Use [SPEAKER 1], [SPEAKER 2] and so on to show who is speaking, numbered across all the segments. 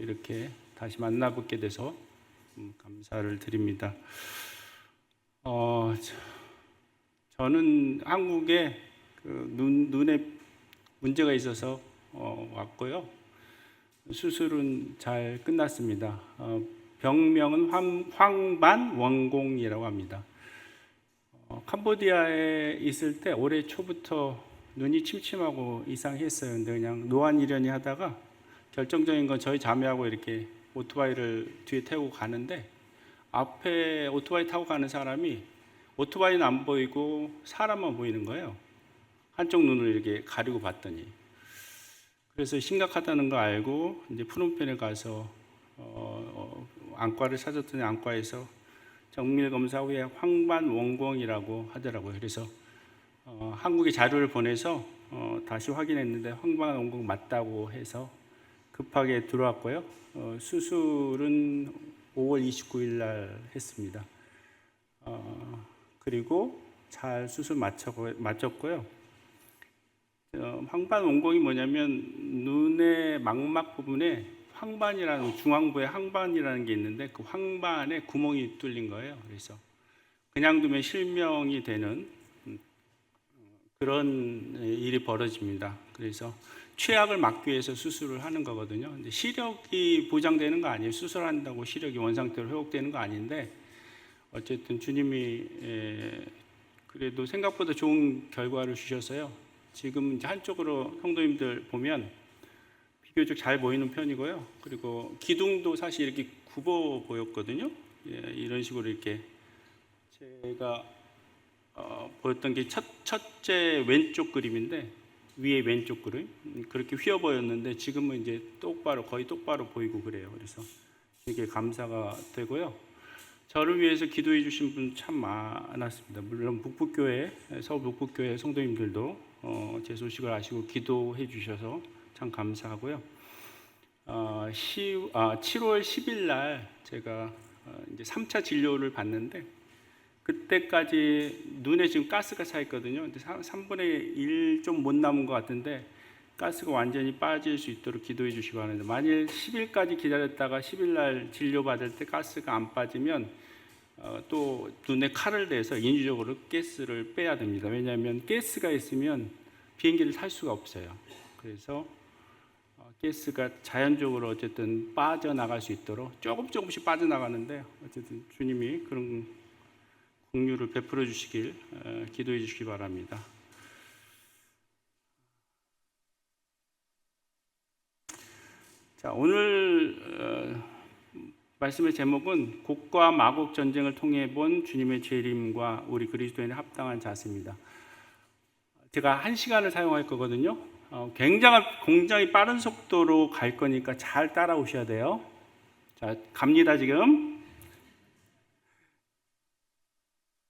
[SPEAKER 1] 이렇게 다시 만나뵙게 돼서 감사를 드립니다. 저는 한국에 눈에 문제가 있어서 왔고요. 수술은 잘 끝났습니다. 병명은 황반원공이라고 합니다. 캄보디아에 있을 때 올해 초부터 눈이 침침하고 이상했어요. 근데 그냥 노안이려니 하다가 결정적인 건 저희 자매하고 이렇게 오토바이를 뒤에 태우고 가는데 앞에 오토바이 타고 가는 사람이 오토바이는 안 보이고 사람만 보이는 거예요. 한쪽 눈을 이렇게 가리고 봤더니. 그래서 심각하다는 거 알고 이제 푸놈펜에 가서 안과를 찾았더니 안과에서 정밀 검사 후에 황반원공이라고 하더라고요. 그래서 한국에 자료를 보내서 다시 확인했는데 황반원공 맞다고 해서 급하게 들어왔고요. 수술은 5월 29일 날 했습니다. 그리고 잘 수술 마쳤고요. 황반원공이 뭐냐면 눈의 망막 부분에 황반이라는 중앙부에 황반이라는 게 있는데 그 황반에 구멍이 뚫린 거예요. 그래서 그냥 두면 실명이 되는 그런 일이 벌어집니다. 그래서 최악을 막기 위해서 수술을 하는 거거든요. 근데 시력이 보장되는 거 아니에요. 수술한다고 시력이 원상태로 회복되는 거 아닌데 어쨌든 주님이 그래도 생각보다 좋은 결과를 주셔서요. 지금 이제 한쪽으로 성도님들 보면 비교적 잘 보이는 편이고요. 그리고 기둥도 사실 이렇게 굽어 보였거든요. 이런 식으로 이렇게 제가 보였던 게 첫째 왼쪽 그림인데 위에 왼쪽 그림 그렇게 휘어 보였는데 지금은 이제 거의 똑바로 보이고 그래요. 그래서 되게 감사가 되고요. 저를 위해서 기도해 주신 분 참 많았습니다. 물론 서울 북북교회 성도님들도 제 소식을 아시고 기도해 주셔서 참 감사하고요. 7월 10일 날 제가 이제 3차 진료를 받는데 그때까지 눈에 지금 가스가 차 있거든요. 근데 3분의 1 좀 못 남은 것 같은데 가스가 완전히 빠질 수 있도록 기도해 주시기 바랍니다. 만일 10일까지 기다렸다가 10일 날 진료 받을 때 가스가 안 빠지면 또 눈에 칼을 대서 인위적으로 가스를 빼야 됩니다. 왜냐하면 가스가 있으면 비행기를 탈 수가 없어요. 그래서 가스가 자연적으로 어쨌든 빠져나갈 수 있도록 조금씩 빠져나가는데 어쨌든 주님이 그런 긍휼을 베풀어 주시길 기도해 주시기 바랍니다. 자, 오늘 말씀의 제목은 곡과 마곡 전쟁을 통해 본 주님의 재림과 우리 그리스도인의 합당한 자세입니다. 제가 1시간을 사용할 거거든요. 굉장히 빠른 속도로 갈 거니까 잘 따라오셔야 돼요. 자, 갑니다 지금.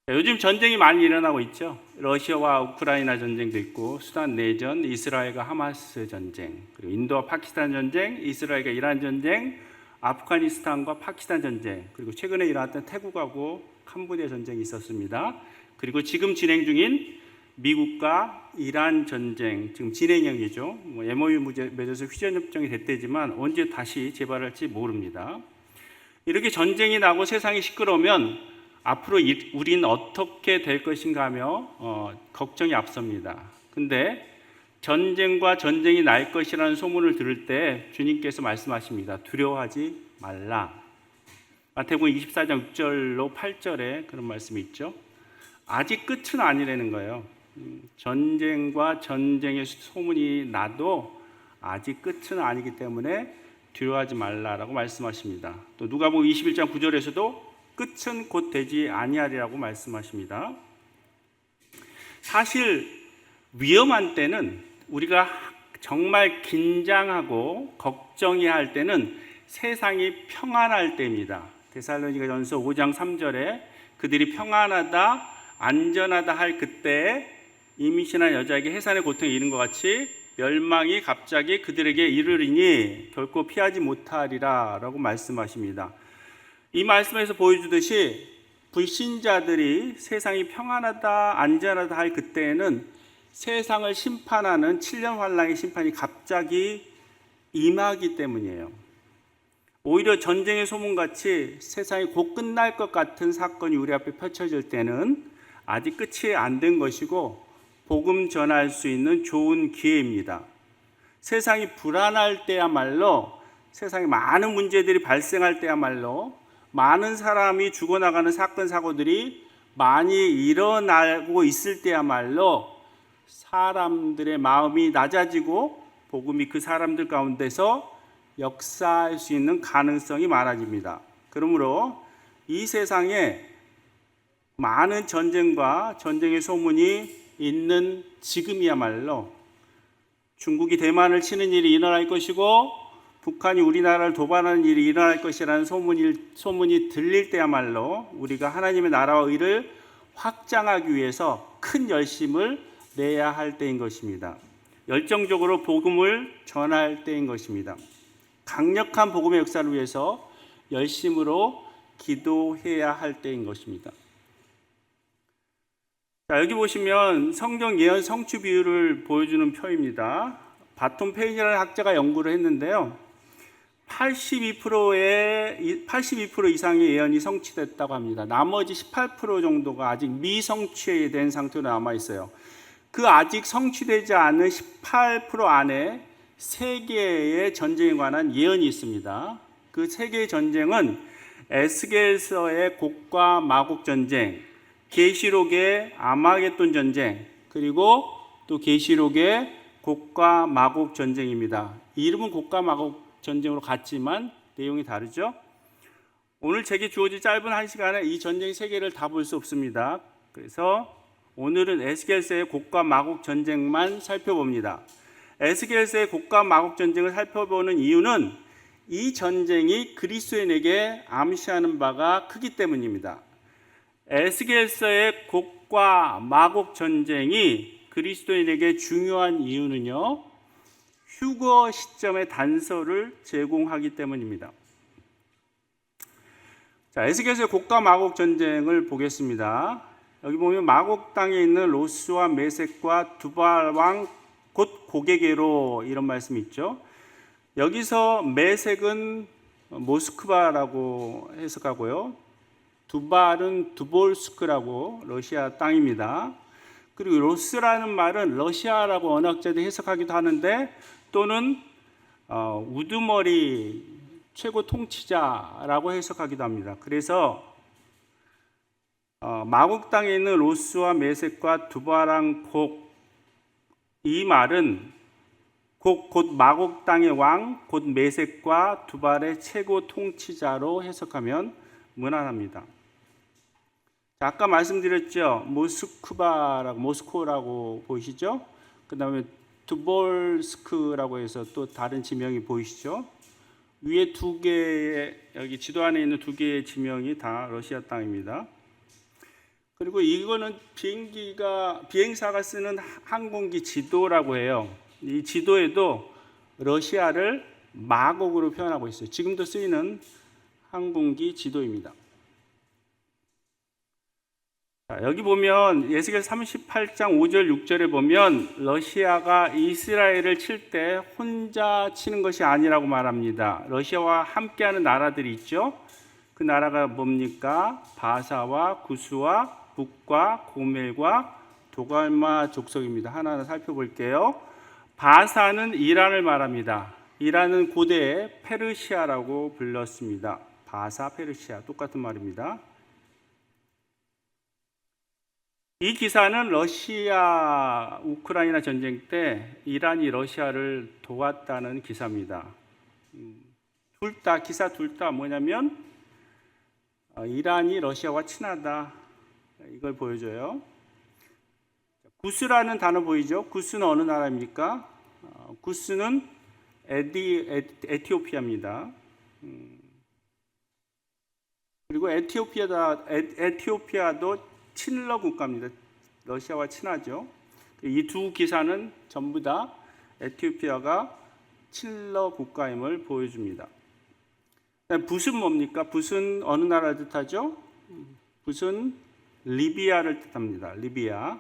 [SPEAKER 1] 요즘 전쟁이 많이 일어나고 있죠. 러시아와 우크라이나 전쟁도 있고 수단 내전, 이스라엘과 하마스 전쟁, 그리고 인도와 파키스탄 전쟁, 이스라엘과 이란 전쟁, 아프가니스탄과 파키스탄 전쟁, 그리고 최근에 일어났던 태국하고 캄보디아 전쟁이 있었습니다. 그리고 지금 진행 중인 미국과 이란 전쟁 지금 진행형이죠. MOU 맺어서 휴전협정이 됐대지만 언제 다시 재발할지 모릅니다. 이렇게 전쟁이 나고 세상이 시끄러우면 앞으로 우리는 어떻게 될 것인가 하며 걱정이 앞섭니다. 근데 전쟁과 전쟁이 날 것이라는 소문을 들을 때 주님께서 말씀하십니다. 두려워하지 말라. 마태복음 24장 6절로 8절에 그런 말씀이 있죠. 아직 끝은 아니라는 거예요. 전쟁과 전쟁의 소문이 나도 아직 끝은 아니기 때문에 두려워하지 말라라고 말씀하십니다. 또 누가복음 21장 9절에서도 끝은 곧 되지 아니하리라고 말씀하십니다. 사실 위험한 때는 우리가 정말 긴장하고 걱정해야 할 때는 세상이 평안할 때입니다. 데살로니가전서 5장 3절에 그들이 평안하다 안전하다 할 그때에 임신한 여자에게 해산의 고통이 이른 것 같이 멸망이 갑자기 그들에게 이르리니 결코 피하지 못하리라 라고 말씀하십니다. 이 말씀에서 보여주듯이 불신자들이 세상이 평안하다 안전하다 할 그때에는 세상을 심판하는 7년 환란의 심판이 갑자기 임하기 때문이에요. 오히려 전쟁의 소문같이 세상이 곧 끝날 것 같은 사건이 우리 앞에 펼쳐질 때는 아직 끝이 안 된 것이고 복음 전할 수 있는 좋은 기회입니다. 세상이 불안할 때야말로, 세상에 많은 문제들이 발생할 때야말로, 많은 사람이 죽어나가는 사건 사고들이 많이 일어나고 있을 때야말로 사람들의 마음이 낮아지고 복음이 그 사람들 가운데서 역사할 수 있는 가능성이 많아집니다. 그러므로 이 세상에 많은 전쟁과 전쟁의 소문이 있는 지금이야말로 중국이 대만을 치는 일이 일어날 것이고 북한이 우리나라를 도발하는 일이 일어날 것이라는 소문이 들릴 때야말로 우리가 하나님의 나라와 의를 확장하기 위해서 큰 열심을 내야 할 때인 것입니다. 열정적으로 복음을 전할 때인 것입니다. 강력한 복음의 역사를 위해서 열심으로 기도해야 할 때인 것입니다. 자, 여기 보시면 성경 예언 성취 비율을 보여주는 표입니다. 바톤 페인이라는 학자가 연구를 했는데요. 82% 이상의 예언이 성취됐다고 합니다. 나머지 18% 정도가 아직 미성취된 상태로 남아 있어요. 그 아직 성취되지 않은 18% 안에 세 개의 전쟁에 관한 예언이 있습니다. 그 세 개의 전쟁은 에스겔서의 곡과 마곡 전쟁, 계시록의 아마겟돈 전쟁, 그리고 또 계시록의 곡과 마곡 전쟁입니다. 이름은 곡과 마곡 전쟁으로 같지만 내용이 다르죠. 오늘 제게 주어진 짧은 1시간에 이 전쟁 세 개를 다 볼 수 없습니다. 그래서 오늘은 에스겔서의 곡과 마곡 전쟁만 살펴봅니다. 에스겔서의 곡과 마곡 전쟁을 살펴보는 이유는 이 전쟁이 그리스도인에게 암시하는 바가 크기 때문입니다. 에스겔서의 곡과 마곡 전쟁이 그리스도인에게 중요한 이유는요, 휴거 시점의 단서를 제공하기 때문입니다. 자, 에스겔서의 곡과 마곡 전쟁을 보겠습니다. 여기 보면 마곡 땅에 있는 로스와 메섹과 두발 왕 곧 고개게로, 이런 말씀이 있죠. 여기서 메섹은 모스크바라고 해석하고요, 두발은 두볼스크라고 러시아 땅입니다. 그리고 로스라는 말은 러시아라고 언학자들이 해석하기도 하는데, 또는 우두머리 최고 통치자라고 해석하기도 합니다. 그래서 마곡 땅에 있는 로스와 메섹과 두바랑 곡, 이 말은 곧 마곡 땅의 왕, 곧 메섹과 두발의 최고 통치자로 해석하면 무난합니다. 자, 아까 말씀드렸죠. 모스코라고 보이시죠? 그 다음에 두볼스크라고 해서 또 다른 지명이 보이시죠? 위에 두 개의, 여기 지도 안에 있는 두 개의 지명이 다 러시아 땅입니다. 그리고 이거는 비행사가 쓰는 항공기 지도라고 해요. 이 지도에도 러시아를 마곡으로 표현하고 있어요. 지금도 쓰이는 항공기 지도입니다. 자, 여기 보면 에스겔 38장 5절 6절에 보면 러시아가 이스라엘을 칠 때 혼자 치는 것이 아니라고 말합니다. 러시아와 함께하는 나라들이 있죠. 그 나라가 뭡니까? 바사와 구스와 북과 고멜과 도갈마 족속입니다. 하나하나 살펴볼게요. 바사는 이란을 말합니다. 이란은 고대 페르시아라고 불렀습니다. 바사, 페르시아 똑같은 말입니다. 이 기사는 러시아 우크라이나 전쟁 때 이란이 러시아를 도왔다는 기사입니다. 기사 둘 다 뭐냐면 이란이 러시아와 친하다, 이걸 보여줘요. 구스라는 단어 보이죠? 구스는 어느 나라입니까? 구스는 에티오피아입니다. 그리고 에티오피아도 친러 국가입니다. 러시아와 친하죠. 이 두 기사는 전부 다 에티오피아가 친러 국가임을 보여줍니다. 붓은 뭡니까? 붓은 어느 나라를 뜻하죠? 붓은 리비아를 뜻합니다. 리비아.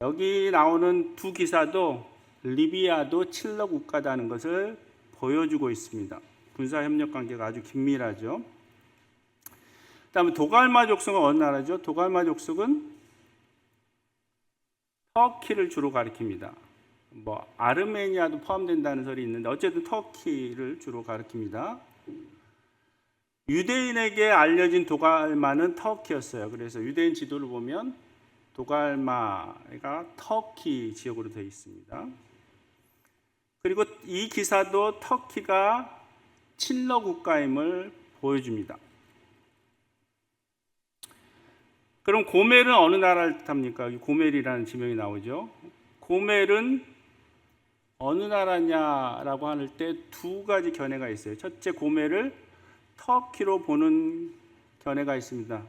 [SPEAKER 1] 여기 나오는 두 기사도 리비아도 친러 국가다는 것을 보여주고 있습니다. 군사 협력 관계가 아주 긴밀하죠. 그다음에 도갈마 족속은 어느 나라죠? 도갈마 족속은 터키를 주로 가리킵니다. 뭐 아르메니아도 포함된다는 설이 있는데 어쨌든 터키를 주로 가리킵니다. 유대인에게 알려진 도갈마는 터키였어요. 그래서 유대인 지도를 보면 도갈마가 터키 지역으로 되어 있습니다. 그리고 이 기사도 터키가 친러 국가임을 보여줍니다. 그럼 고멜은 어느 나라를 뜻합니까? 고멜이라는 지명이 나오죠. 고멜은 어느 나라냐라고 할 때 두 가지 견해가 있어요. 첫째, 고멜을 터키로 보는 견해가 있습니다.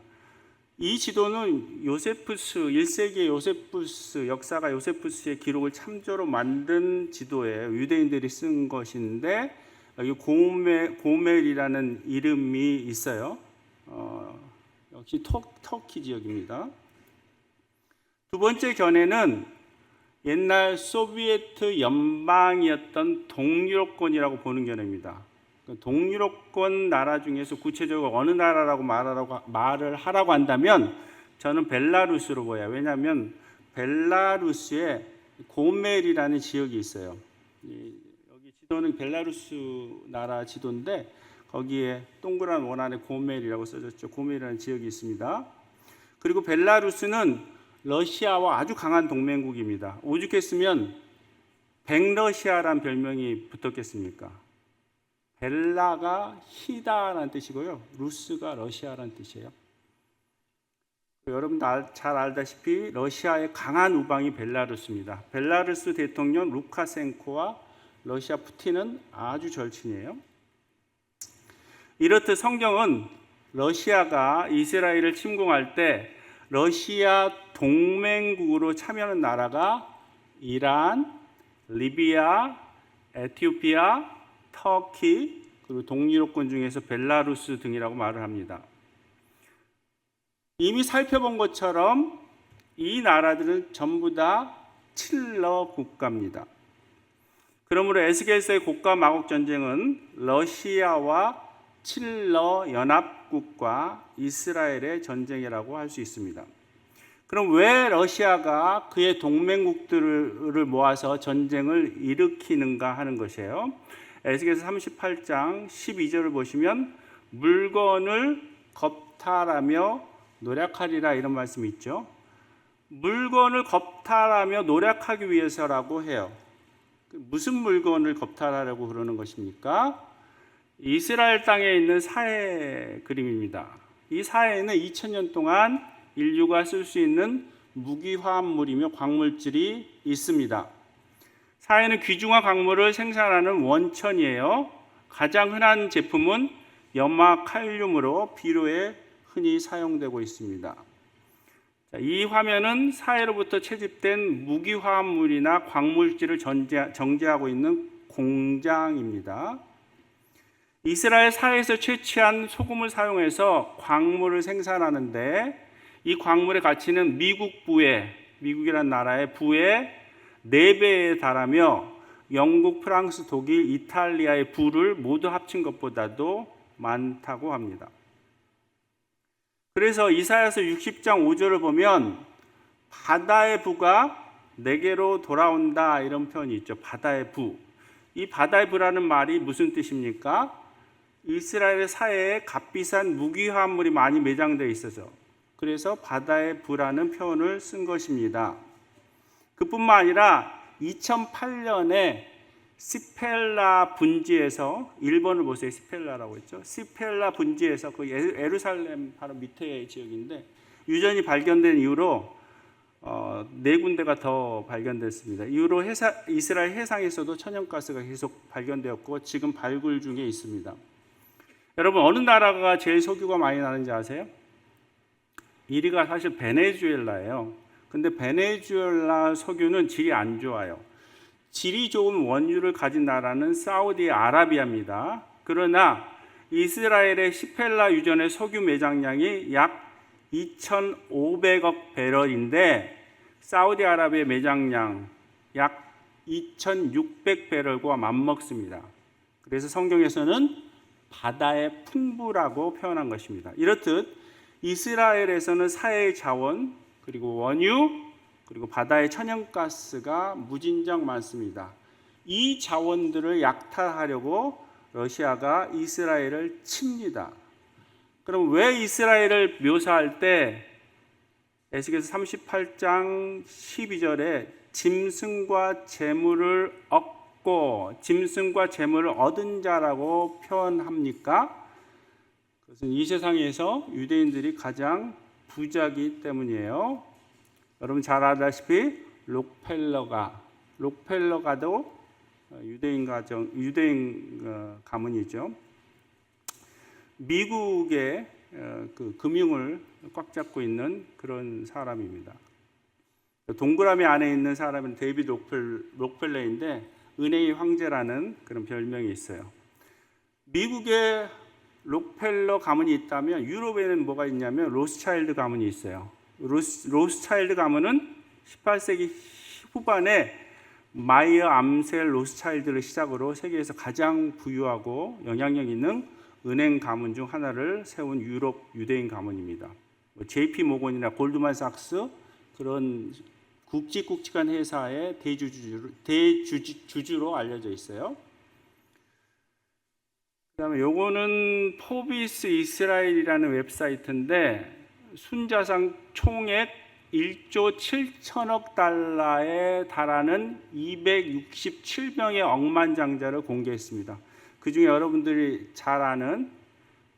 [SPEAKER 1] 이 지도는 요세푸스, 1세기의 요세푸스, 역사가 요세푸스의 기록을 참조로 만든 지도예요. 유대인들이 쓴 것인데 여기 고멜이라는 이름이 있어요. 역시 터키 지역입니다. 두 번째 견해는 옛날 소비에트 연방이었던 동유럽권이라고 보는 견해입니다. 동유럽권 나라 중에서 구체적으로 어느 나라라고 말을 하라고 한다면 저는 벨라루스로 보여요. 왜냐하면 벨라루스에 고멜이라는 지역이 있어요. 여기 지도는 벨라루스 나라 지도인데 거기에 동그란 원 안에 고멜이라고 써졌죠. 고멜이라는 지역이 있습니다. 그리고 벨라루스는 러시아와 아주 강한 동맹국입니다. 오죽했으면 백러시아라는 별명이 붙었겠습니까? 벨라가 희다라는 뜻이고요. 루스가 러시아라는 뜻이에요. 여러분 잘 알다시피 러시아의 강한 우방이 벨라루스입니다. 벨라루스 대통령 루카센코와 러시아 푸틴은 아주 절친이에요. 이렇듯 성경은 러시아가 이스라엘을 침공할 때 러시아 동맹국으로 참여하는 나라가 이란, 리비아, 에티오피아, 터키, 그리고 동유럽권 중에서 벨라루스 등이라고 말을 합니다. 이미 살펴본 것처럼 이 나라들은 전부 다 칠러 국가입니다. 그러므로 에스겔서의 고가 마곡 전쟁은 러시아와 칠러 연합국과 이스라엘의 전쟁이라고 할 수 있습니다. 그럼 왜 러시아가 그의 동맹국들을 모아서 전쟁을 일으키는가 하는 것이에요. 에스겔서 38장 12절을 보시면 물건을 겁탈하며 노략하리라 이런 말씀이 있죠. 물건을 겁탈하며 노략하기 위해서라고 해요. 무슨 물건을 겁탈하려고 그러는 것입니까? 이스라엘 땅에 있는 사해 그림입니다. 이 사해에는 2000년 동안 인류가 쓸 수 있는 무기화합물이며 광물질이 있습니다. 사해는 귀중한 광물을 생산하는 원천이에요. 가장 흔한 제품은 염화 칼륨으로 비료에 흔히 사용되고 있습니다. 이 화면은 사해로부터 채집된 무기화합물이나 광물질을 정제하고 있는 공장입니다. 이스라엘 사해에서 채취한 소금을 사용해서 광물을 생산하는데 이 광물의 가치는 미국 부의, 미국이라는 나라의 부의 4배에 달하며 영국, 프랑스, 독일, 이탈리아의 부를 모두 합친 것보다도 많다고 합니다. 그래서 이사야서 60장 5절을 보면 바다의 부가 내게로 돌아온다 이런 표현이 있죠. 바다의 부. 이 바다의 부라는 말이 무슨 뜻입니까? 이스라엘의 사해에 값비싼 무기화합물이 많이 매장되어 있어서 그래서 바다의 부라는 표현을 쓴 것입니다. 그뿐만 아니라 2008년에 시펠라 분지에서 일본을 보세요. 시펠라라고 했죠. 시펠라 분지에서 그 예루살렘 바로 밑에 지역인데 유전이 발견된 이후로 4군데가 더 발견됐습니다. 이후로 이스라엘 해상에서도 천연가스가 계속 발견되었고 지금 발굴 중에 있습니다. 여러분 어느 나라가 제일 석유가 많이 나는지 아세요? 1위가 사실 베네수엘라예요. 근데 베네수엘라 석유는 질이 안 좋아요. 질이 좋은 원유를 가진 나라는 사우디아라비아입니다. 그러나 이스라엘의 시펠라 유전의 석유 매장량이 약 2,500억 배럴인데 사우디아라비아 매장량 약 2,600배럴과 맞먹습니다. 그래서 성경에서는 바다의 풍부라고 표현한 것입니다. 이렇듯 이스라엘에서는 사해의 자원, 그리고 원유, 그리고 바다의 천연가스가 무진장 많습니다. 이 자원들을 약탈하려고 러시아가 이스라엘을 칩니다. 그럼 왜 이스라엘을 묘사할 때 에스겔서 38장 12절에 짐승과 재물을 얻고 짐승과 재물을 얻은 자라고 표현합니까? 그것은 이 세상에서 유대인들이 가장 부자이기 때문이에요. 여러분 잘 알다시피 록펠러가도 유대인 가문이죠. 미국의 그 금융을 꽉 잡고 있는 그런 사람입니다. 동그라미 안에 있는 사람은 데이비드 록펠러인데 은행의 황제라는 그런 별명이 있어요. 미국의 록펠러 가문이 있다면 유럽에는 뭐가 있냐면 로스차일드 가문이 있어요. 로스차일드 가문은 18세기 후반에 마이어 암셀 로스차일드를 시작으로 세계에서 가장 부유하고 영향력 있는 은행 가문 중 하나를 세운 유럽 유대인 가문입니다. JP 모건이나 골드만삭스 그런 굵직굵직한 회사의 대주주로 알려져 있어요. 그다음에 요거는 포비스 이스라엘이라는 웹사이트인데 순자산 총액 1조 7천억 달러에 달하는 267명의 억만장자를 공개했습니다. 그 중에 여러분들이 잘 아는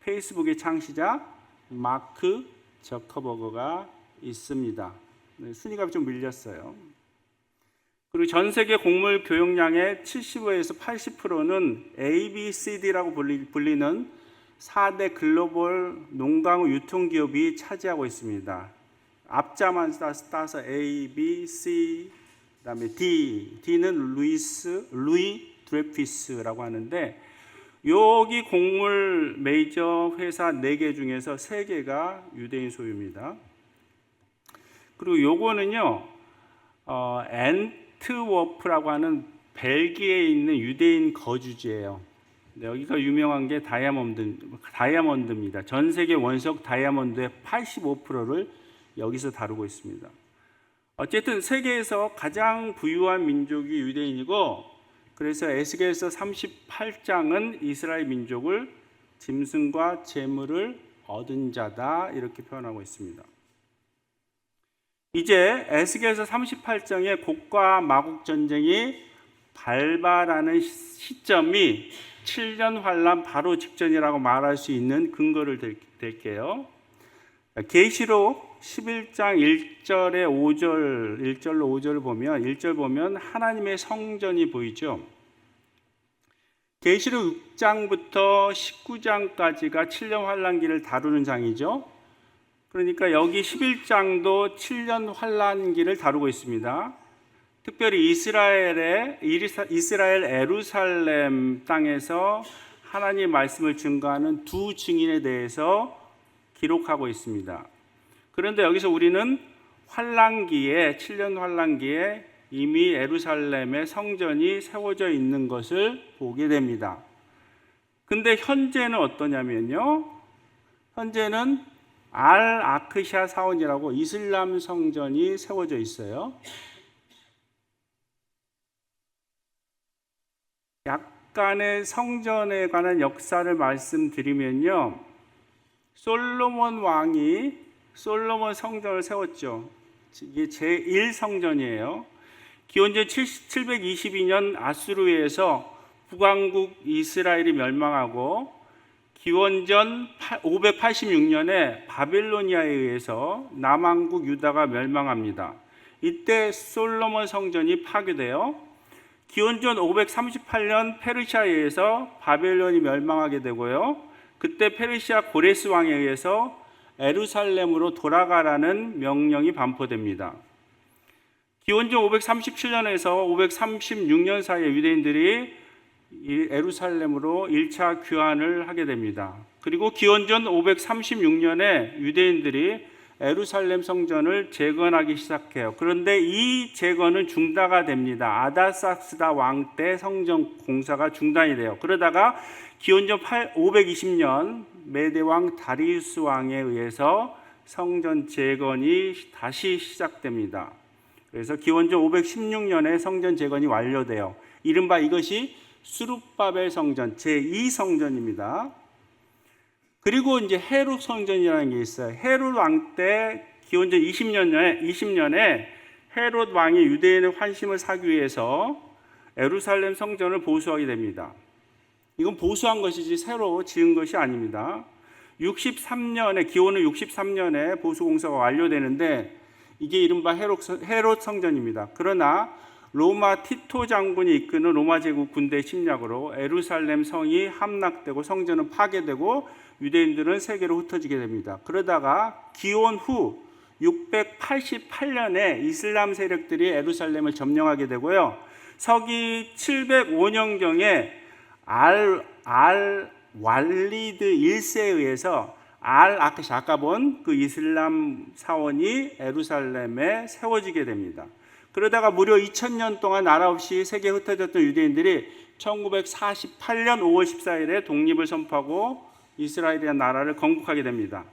[SPEAKER 1] 페이스북의 창시자 마크 저커버그가 있습니다. 순위가 좀 밀렸어요. 그리고 전 세계 곡물 교역량의 75에서 80%는 ABCD라고 불리는 4대 글로벌 농광우 유통기업이 차지하고 있습니다. 앞자만 따서 A, B, C, 그다음에 D. D는 루이 드레피스라고 하는데 여기 곡물 메이저 회사 4개 중에서 3개가 유대인 소유입니다. 그리고 요거는요 엔트워프라고 하는 벨기에에 있는 유대인 거주지예요. 여기가 유명한 게 다이아몬드입니다. 전 세계 원석 다이아몬드의 85%를 여기서 다루고 있습니다. 어쨌든 세계에서 가장 부유한 민족이 유대인이고, 그래서 에스겔서 38장은 이스라엘 민족을 짐승과 재물을 얻은 자다 이렇게 표현하고 있습니다. 이제 에스겔서 38장의 곡과 마곡 전쟁이 발발하는 시점이 7년 환란 바로 직전이라고 말할 수 있는 근거를 댈게요. 계시록 11장 1절에 1절로 5절을 보면 1절 보면 하나님의 성전이 보이죠. 계시록 6장부터 19장까지가 7년 환란기를 다루는 장이죠. 그러니까 여기 11장도 7년 환란기를 다루고 있습니다. 특별히 이스라엘 예루살렘 땅에서 하나님의 말씀을 증거하는 두 증인에 대해서 기록하고 있습니다. 그런데 여기서 우리는 환란기에 7년 환란기에 이미 예루살렘의 성전이 세워져 있는 것을 보게 됩니다. 근데 현재는 어떠냐면요. 현재는 알 아크샤 사원이라고 이슬람 성전이 세워져 있어요. 약간의 성전에 관한 역사를 말씀드리면요. 솔로몬 왕이 솔로몬 성전을 세웠죠. 이게 제1성전이에요. 기원전 722년 아수르에서 북왕국 이스라엘이 멸망하고 기원전 586년에 바빌로니아에 의해서 남왕국 유다가 멸망합니다. 이때 솔로몬 성전이 파괴돼요. 기원전 538년 페르시아에 의해서 바벨론이 멸망하게 되고요. 그때 페르시아 고레스 왕에 의해서 예루살렘으로 돌아가라는 명령이 반포됩니다. 기원전 537년에서 536년 사이에 유대인들이 예루살렘으로 1차 귀환을 하게 됩니다. 그리고 기원전 536년에 유대인들이 예루살렘 성전을 재건하기 시작해요. 그런데 이 재건은 중단가 됩니다. 아다삭스다 왕 때 성전 공사가 중단이 돼요. 그러다가 기원전 520년 메대 왕 다리우스 왕에 의해서 성전 재건이 다시 시작됩니다. 그래서 기원전 516년에 성전 재건이 완료돼요. 이른바 이것이 수룹바벨 성전 제2성전입니다. 그리고 이제 헤롯 성전이라는 게 있어요. 헤롯 왕 때 기원전 20년에 헤롯 왕이 유대인의 환심을 사기 위해서 예루살렘 성전을 보수하게 됩니다. 이건 보수한 것이지 새로 지은 것이 아닙니다. 63년에 기원은 63년에 보수 공사가 완료되는데 이게 이른바 헤롯 성전입니다. 그러나 로마 티토 장군이 이끄는 로마 제국 군대 침략으로 예루살렘 성이 함락되고 성전은 파괴되고 유대인들은 세계로 흩어지게 됩니다. 그러다가 기원 후 688년에 이슬람 세력들이 예루살렘을 점령하게 되고요. 서기 705년경에 왈리드 1세에 의해서 아크샤 아까 본 그 이슬람 사원이 예루살렘에 세워지게 됩니다. 그러다가 무려 2000년 동안 나라 없이 세계에 흩어졌던 유대인들이 1948년 5월 14일에 독립을 선포하고 이스라엘이라는 나라를 건국하게 됩니다.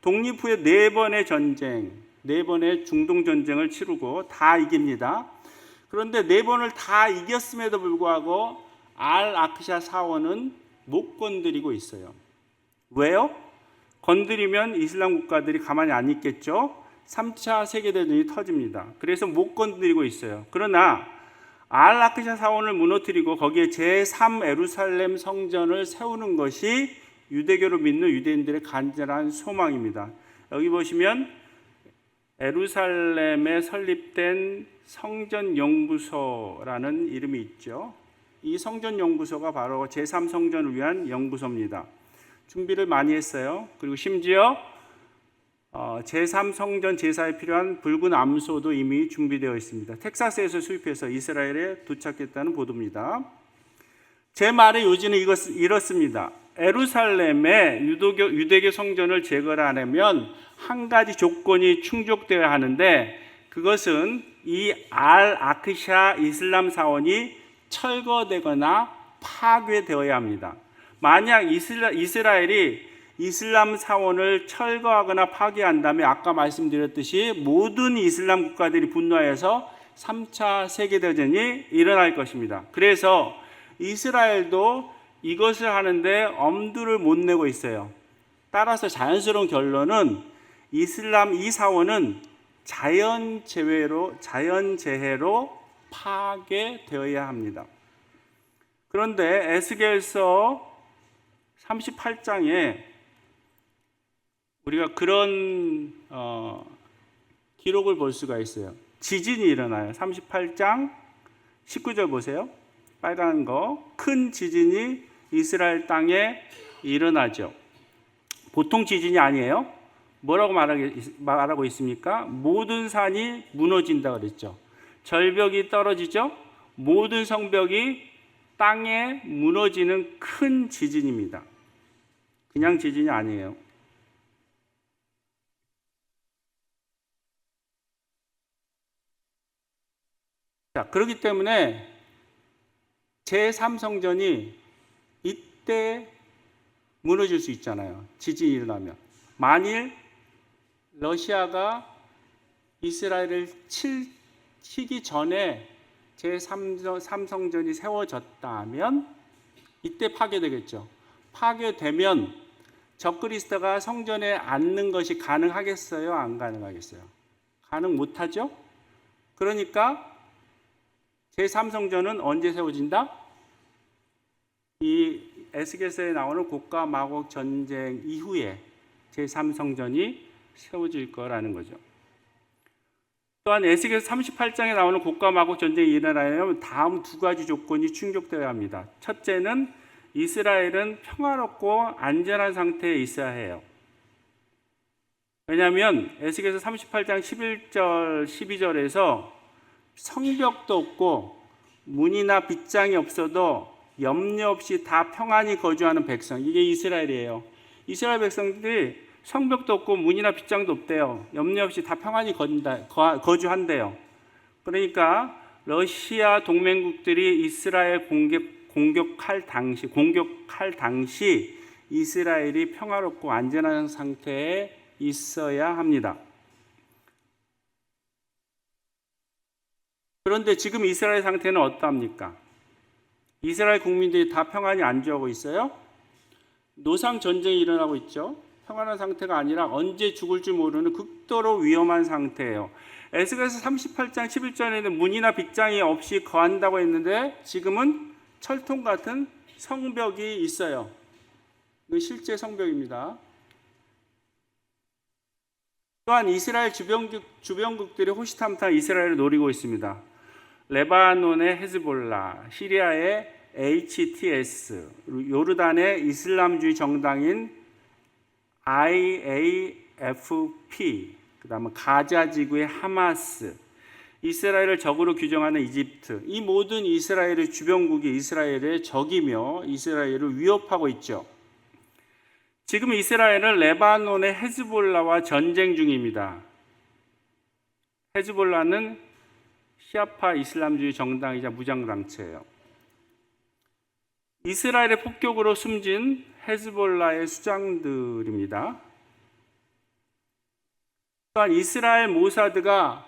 [SPEAKER 1] 독립 후에 4번의 전쟁, 4번의 중동 전쟁을 치르고 다 이깁니다. 그런데 4번을 다 이겼음에도 불구하고 아크샤 사원은 못 건드리고 있어요. 왜요? 건드리면 이슬람 국가들이 가만히 안 있겠죠. 3차 세계대전이 터집니다. 그래서 못 건드리고 있어요. 그러나 아크샤 사원을 무너뜨리고 거기에 제3 예루살렘 성전을 세우는 것이 유대교를 믿는 유대인들의 간절한 소망입니다. 여기 보시면 예루살렘에 설립된 성전연구소라는 이름이 있죠. 이 성전연구소가 바로 제3성전을 위한 연구소입니다. 준비를 많이 했어요. 그리고 심지어 제3성전 제사에 필요한 붉은 암소도 이미 준비되어 있습니다. 텍사스에서 수입해서 이스라엘에 도착했다는 보도입니다. 제 말의 요지는 이렇습니다. 예루살렘에 유대교 성전을 재건하려면 한 가지 조건이 충족되어야 하는데 그것은 이 아크샤 이슬람 사원이 철거되거나 파괴되어야 합니다. 만약 이스라엘이 이슬람 사원을 철거하거나 파괴한다면 아까 말씀드렸듯이 모든 이슬람 국가들이 분노해서 3차 세계대전이 일어날 것입니다. 그래서 이스라엘도 이것을 하는데 엄두를 못 내고 있어요. 따라서 자연스러운 결론은 이슬람 이 사원은 자연재해로 파괴되어야 합니다. 그런데 에스겔서 38장에 우리가 그런 기록을 볼 수가 있어요. 지진이 일어나요. 38장 19절 보세요. 빨간 거. 큰 지진이 이스라엘 땅에 일어나죠. 보통 지진이 아니에요. 뭐라고 말하고 있습니까? 모든 산이 무너진다 그랬죠. 절벽이 떨어지죠. 모든 성벽이 땅에 무너지는 큰 지진입니다. 그냥 지진이 아니에요. 자, 그렇기 때문에 제3성전이 이때 무너질 수 있잖아요. 지진이 일어나면. 만일 러시아가 이스라엘을 치기 전에 제3성전이 세워졌다면 이때 파괴되겠죠. 파괴되면 적그리스도가 성전에 앉는 것이 가능하겠어요? 안 가능하겠어요? 가능 못하죠? 그러니까 제3성전은 언제 세워진다? 이 에스겔서에 나오는 곡과 마곡 전쟁 이후에 제3성전이 세워질 거라는 거죠. 또한 에스겔서 38장에 나오는 곡과 마곡 전쟁이 일어나려면 다음 두 가지 조건이 충족되어야 합니다. 첫째는 이스라엘은 평화롭고 안전한 상태에 있어야 해요. 왜냐하면 에스겔서 38장 11절, 12절에서 성벽도 없고 문이나 빗장이 없어도 염려 없이 다 평안히 거주하는 백성, 이게 이스라엘이에요. 이스라엘 백성들이 성벽도 없고 문이나 빗장도 없대요. 염려 없이 다 평안히 거주한대요. 그러니까 러시아 동맹국들이 이스라엘 공격할 당시 이스라엘이 평화롭고 안전한 상태에 있어야 합니다. 그런데 지금 이스라엘 상태는 어떠합니까? 이스라엘 국민들이 다 평안히 안주하고 있어요? 노상 전쟁이 일어나고 있죠. 평안한 상태가 아니라 언제 죽을지 모르는 극도로 위험한 상태예요. 에스겔서 38장 11절에는 문이나 빗장이 없이 거한다고 했는데 지금은 철통 같은 성벽이 있어요. 이건 실제 성벽입니다. 또한 이스라엘 주변국들이 호시탐탐 이스라엘을 노리고 있습니다. 레바논의 헤즈볼라, 시리아의 HTS, 요르단의 이슬람주의 정당인 IAFP, 그 다음에 가자 지구의 하마스, 이스라엘을 적으로 규정하는 이집트, 이 모든 이스라엘의 주변국이 이스라엘의 적이며 이스라엘을 위협하고 있죠. 지금 이스라엘은 레바논의 헤즈볼라와 전쟁 중입니다. 헤즈볼라는 시아파 이슬람주의 정당이자 무장단체예요. 이스라엘의 폭격으로 숨진 헤즈볼라의 수장들입니다. 또한 이스라엘 모사드가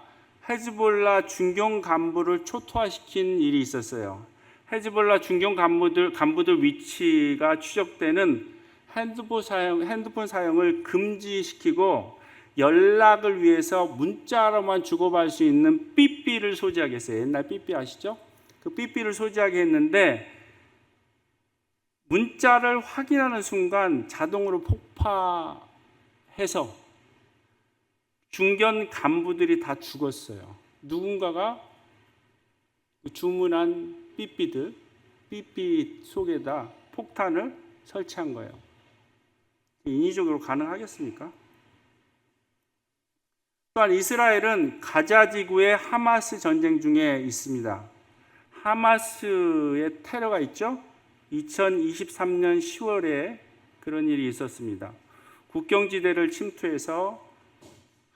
[SPEAKER 1] 헤즈볼라 중경 간부를 초토화시킨 일이 있었어요. 헤즈볼라 중경 간부들 위치가 추적되는 핸드폰 사용을 금지시키고 연락을 위해서 문자로만 주고받을 수 있는 삐삐를 소지하게 했어요. 옛날 삐삐 아시죠? 그 삐삐를 소지하게 했는데 문자를 확인하는 순간 자동으로 폭파해서 중견 간부들이 다 죽었어요. 누군가가 주문한 삐삐 속에다 폭탄을 설치한 거예요. 인위적으로 가능하겠습니까? 또한 이스라엘은 가자 지구의 하마스 전쟁 중에 있습니다. 하마스의 테러가 있죠? 2023년 10월에 그런 일이 있었습니다. 국경지대를 침투해서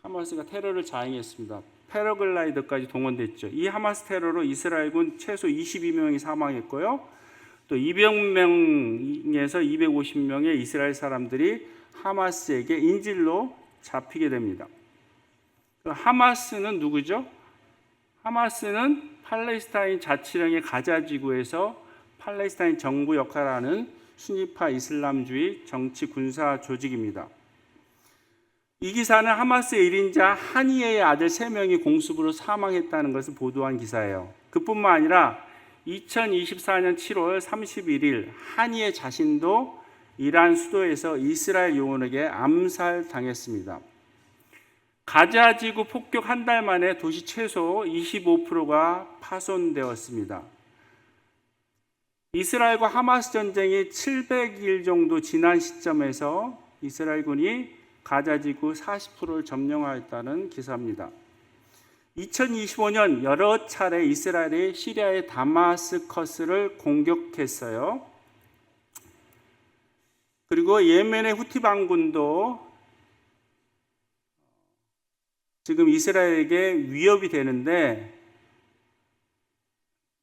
[SPEAKER 1] 하마스가 테러를 자행했습니다. 패러글라이더까지 동원됐죠. 이 하마스 테러로 이스라엘군 최소 22명이 사망했고요. 또 200명에서 250명의 이스라엘 사람들이 하마스에게 인질로 잡히게 됩니다. 하마스는 누구죠? 하마스는 팔레스타인 자치령의 가자 지구에서 팔레스타인 정부 역할을 하는 순위파 이슬람주의 정치 군사 조직입니다. 이 기사는 하마스의 1인자 하니에의 아들 3명이 공습으로 사망했다는 것을 보도한 기사예요. 그뿐만 아니라 2024년 7월 31일 하니에 자신도 이란 수도에서 이스라엘 요원에게 암살당했습니다. 가자 지구 폭격 한 달 만에 도시 최소 25%가 파손되었습니다. 이스라엘과 하마스 전쟁이 700일 정도 지난 시점에서 이스라엘군이 가자 지구 40%를 점령하였다는 기사입니다. 2025년 여러 차례 이스라엘이 시리아의 다마스커스를 공격했어요. 그리고 예멘의 후티 반군도 지금 이스라엘에게 위협이 되는데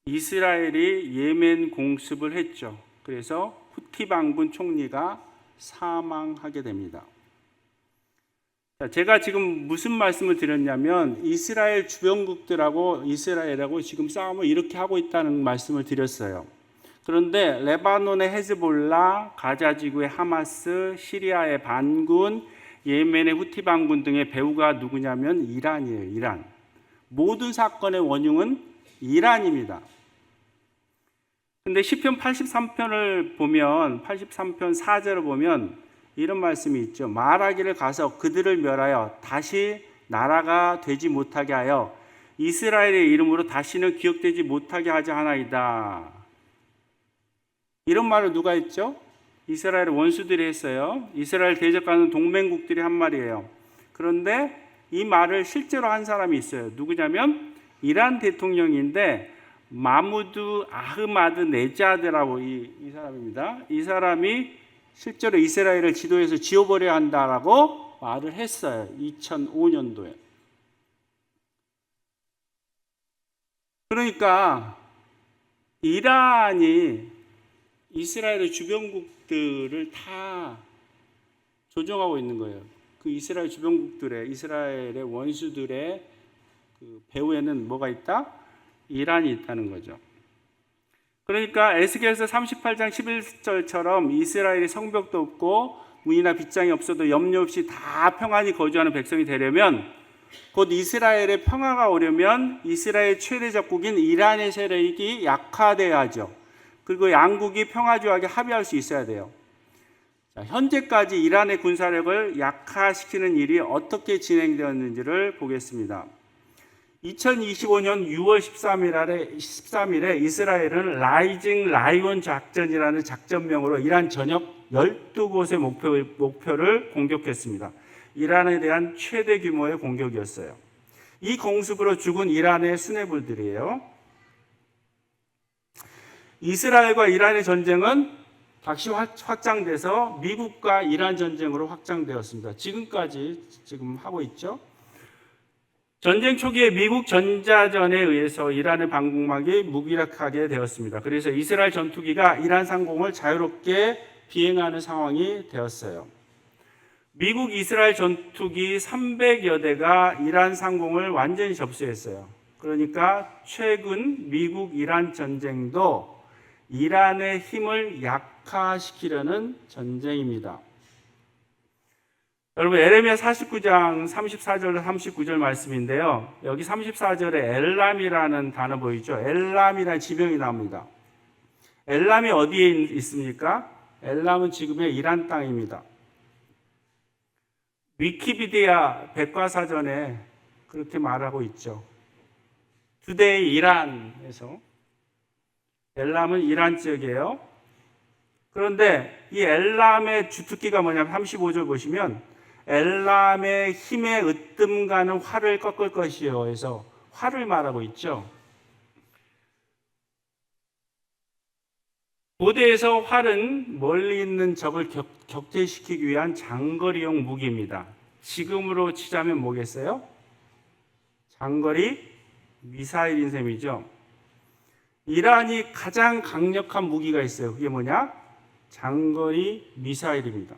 [SPEAKER 1] 이스라엘이 예멘 공습을 했죠. 그래서 후티 반군 총리가 사망하게 됩니다. 제가 지금 무슨 말씀을 드렸냐면 이스라엘 주변국들하고 이스라엘하고 지금 싸움을 이렇게 하고 있다는 말씀을 드렸어요. 그런데 레바논의 헤즈볼라, 가자 지구의 하마스, 시리아의 반군, 예멘의 후티 반군 등의 배후가 누구냐면 이란이에요. 이란. 모든 사건의 원흉은 이란입니다. 근데 시편 83편을 보면 83편 4절을 보면 이런 말씀이 있죠. 말하기를 가서 그들을 멸하여 다시 나라가 되지 못하게 하여 이스라엘의 이름으로 다시는 기억되지 못하게 하자 하나이다. 이런 말을 누가 했죠? 이스라엘의 원수들이 했어요. 이스라엘 대적하는 동맹국들이 한 말이에요. 그런데 이 말을 실제로 한 사람이 있어요. 누구냐면 이란 대통령인데 마무드 아흐마드 네자드라고 이 사람입니다. 이 사람이 실제로 이스라엘을 지도에서 지워버려야 한다라고 말을 했어요. 2005년도에. 그러니까 이란이 이스라엘의 주변국들을 다 조종하고 있는 거예요. 그 이스라엘 주변국들의, 이스라엘의 원수들의 그 배후에는 뭐가 있다? 이란이 있다는 거죠. 그러니까 에스겔서 38장 11절처럼 이스라엘이 성벽도 없고 문이나 빗장이 없어도 염려 없이 다 평안히 거주하는 백성이 되려면, 곧 이스라엘의 평화가 오려면 이스라엘 최대 적국인 이란의 세력이 약화돼야 하죠. 그리고 양국이 평화조약에 합의할 수 있어야 돼요. 자, 현재까지 이란의 군사력을 약화시키는 일이 어떻게 진행되었는지를 보겠습니다. 2025년 6월 13일에 이스라엘은 라이징 라이온 작전이라는 작전명으로 이란 전역 12곳의 목표를 공격했습니다. 이란에 대한 최대 규모의 공격이었어요. 이 공습으로 죽은 이란의 수뇌부들이에요. 이스라엘과 이란의 전쟁은 다시 확장돼서 미국과 이란 전쟁으로 확장되었습니다. 지금 하고 있죠. 전쟁 초기에 미국 전자전에 의해서 이란의 방공망이 무기력하게 되었습니다. 그래서 이스라엘 전투기가 이란 상공을 자유롭게 비행하는 상황이 되었어요. 미국 이스라엘 전투기 300여 대가 이란 상공을 완전히 접수했어요. 그러니까 최근 미국 이란 전쟁도 이란의 힘을 약화시키려는 전쟁입니다. 여러분, 에레미야 49장 34절 39절 말씀인데요. 여기 34절에 엘람이라는 단어 보이죠? 엘람이라는 지명이 나옵니다. 엘람이 어디에 있습니까? 엘람은 지금의 이란 땅입니다. 위키피디아 백과사전에 그렇게 말하고 있죠. 투데이 이란에서 엘람은 이란 지역이에요. 그런데 이 엘람의 주특기가 뭐냐면 35절 보시면 엘람의 힘에 으뜸가는 활을 꺾을 것이요 해서 활을 말하고 있죠. 고대에서 활은 멀리 있는 적을 격퇴시키기 위한 장거리용 무기입니다. 지금으로 치자면 뭐겠어요? 장거리 미사일인 셈이죠. 이란이 가장 강력한 무기가 있어요. 그게 뭐냐? 장거리 미사일입니다.